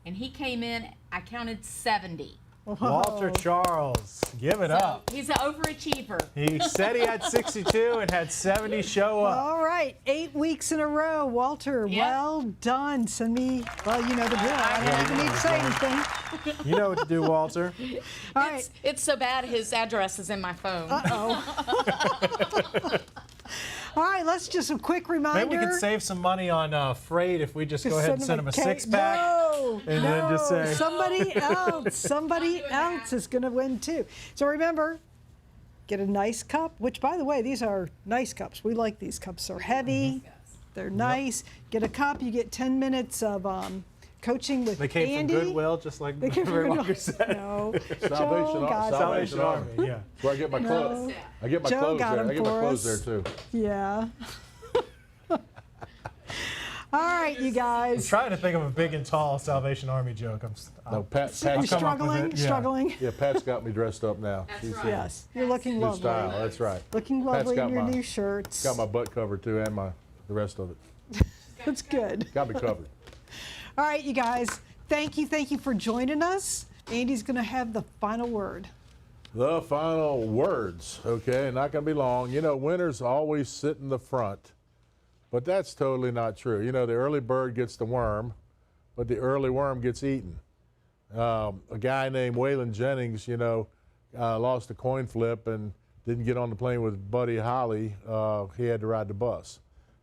and he came in, I counted 70. Walter Charles, give it So up. he's an overachiever. He said he had 62 and had 70 show up. All right, 8 weeks in a row. Walter, Yep. well done. Send me, well, you know the drill. I don't even need to say anything. You know what to do, Walter. All right. It's so bad his address is in my phone. All right, let's just a quick reminder. Maybe we could save some money on freight if we just go ahead and send him a cake. 6-pack. No, and then just say- somebody else is going to win too. So remember, get a nice cup, which by the way, these are nice cups. We like these cups. They're heavy. They're nice. Get a cup, you get 10 minutes of coaching with They came Andy. from Goodwill, just like They came from Mary Goodwill. Walker said. No. Salvation, Joe got Salvation them. Army. Yeah. That's where I get my clothes. No. I get my Joe clothes got there. 'em I get my for clothes us. there too. Yeah. All right, you I'm guys. trying to think of a big and tall Salvation Army joke. No, Pat, You're come up Pat's, with struggling, it, yeah. struggling. yeah, Pat's got me dressed up now. That's She's right. Yes, you're looking good lovely. style. That's right. Looking Pat's lovely got in your my- new shirts. Got my butt covered too, and the rest of it. That's good. Got me covered. All right, you guys. Thank you for joining us. Andy's going to have the final word. The final words, okay, not going to be long. You know, winners always sit in the front, but that's totally not true. You know, the early bird gets the worm, but the early worm gets eaten. A guy named Waylon Jennings, you know, lost a coin flip and didn't get on the plane with Buddy Holly. He had to ride the bus.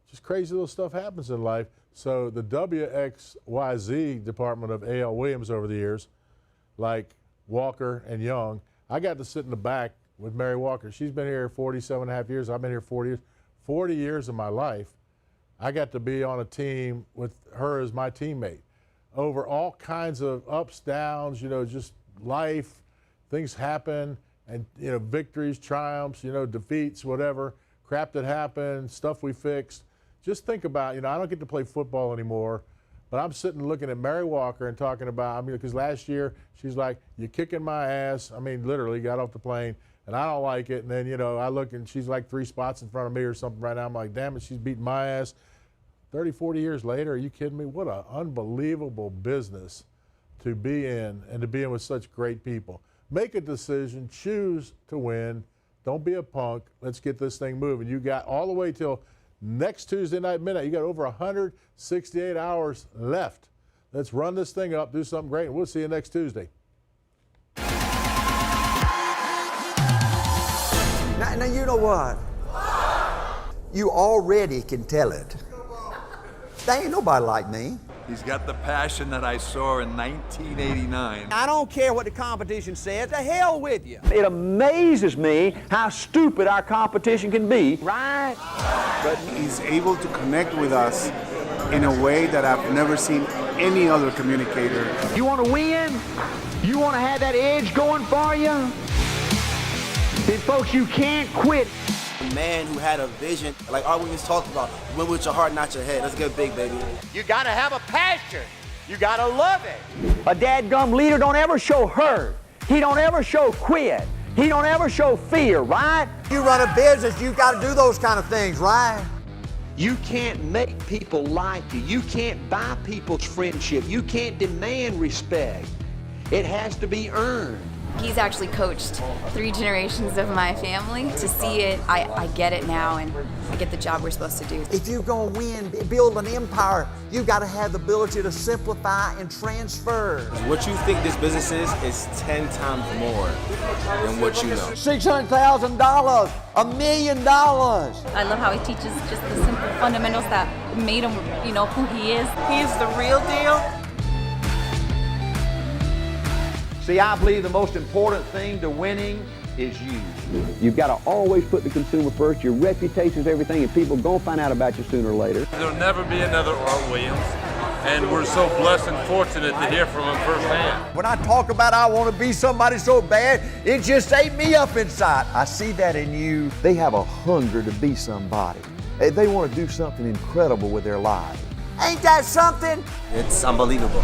Just crazy little stuff happens in life. So the WXYZ department of A.L. Williams over the years, like Walker and Young, I got to sit in the back with Mary Walker. She's been here 47 and a half years. I've been here 40 years. 40 years of my life, I got to be on a team with her as my teammate over all kinds of ups, downs, just life, things happen, and, victories, triumphs, defeats, whatever, crap that happened, stuff we fixed. Just think about, I don't get to play football anymore, but I'm sitting looking at Mary Walker and talking about, because last year she's like, "You're kicking my ass." Literally got off the plane, and I don't like it. And then, I look and she's like 3 spots in front of me or something right now. I'm like, damn it, she's beating my ass. 30, 40 years later, are you kidding me? What an unbelievable business to be in, and to be in with such great people. Make a decision, choose to win. Don't be a punk. Let's get this thing moving. You got all the way till next Tuesday night midnight. You got over 168 hours left. Let's run this thing up, do something great, and we'll see you next Tuesday. Now you know what? You already can tell it. There ain't nobody like me. He's got the passion that I saw in 1989. I don't care what the competition says. To hell with you. It amazes me how stupid our competition can be, right? But he's able to connect with us in a way that I've never seen any other communicator. You want to win? You want to have that edge going for you? Then, folks, you can't quit. A man who had a vision, like our women's talked about, win with your heart, not your head. Let's get big, baby. You got to have a passion. You got to love it. A dadgum leader don't ever show hurt. He don't ever show quit. He don't ever show fear, right? You run a business, you got to do those kind of things, right? You can't make people like you. You can't buy people's friendship. You can't demand respect. It has to be earned. He's actually coached 3 generations of my family. To see it, I get it now, and I get the job we're supposed to do. If you're going to win, build an empire, you got to have the ability to simplify and transfer. What you think this business is 10 times more than what you know. $600,000, $1 million. I love how he teaches just the simple fundamentals that made him, who he is. He's the real deal. See, I believe the most important thing to winning is you. You've got to always put the consumer first. Your reputation is everything, and people are going to find out about you sooner or later. There'll never be another Art Williams, and we're so blessed and fortunate to hear from him firsthand. When I talk about I want to be somebody so bad, it just ate me up inside. I see that in you. They have a hunger to be somebody. They want to do something incredible with their lives. Ain't that something? It's unbelievable.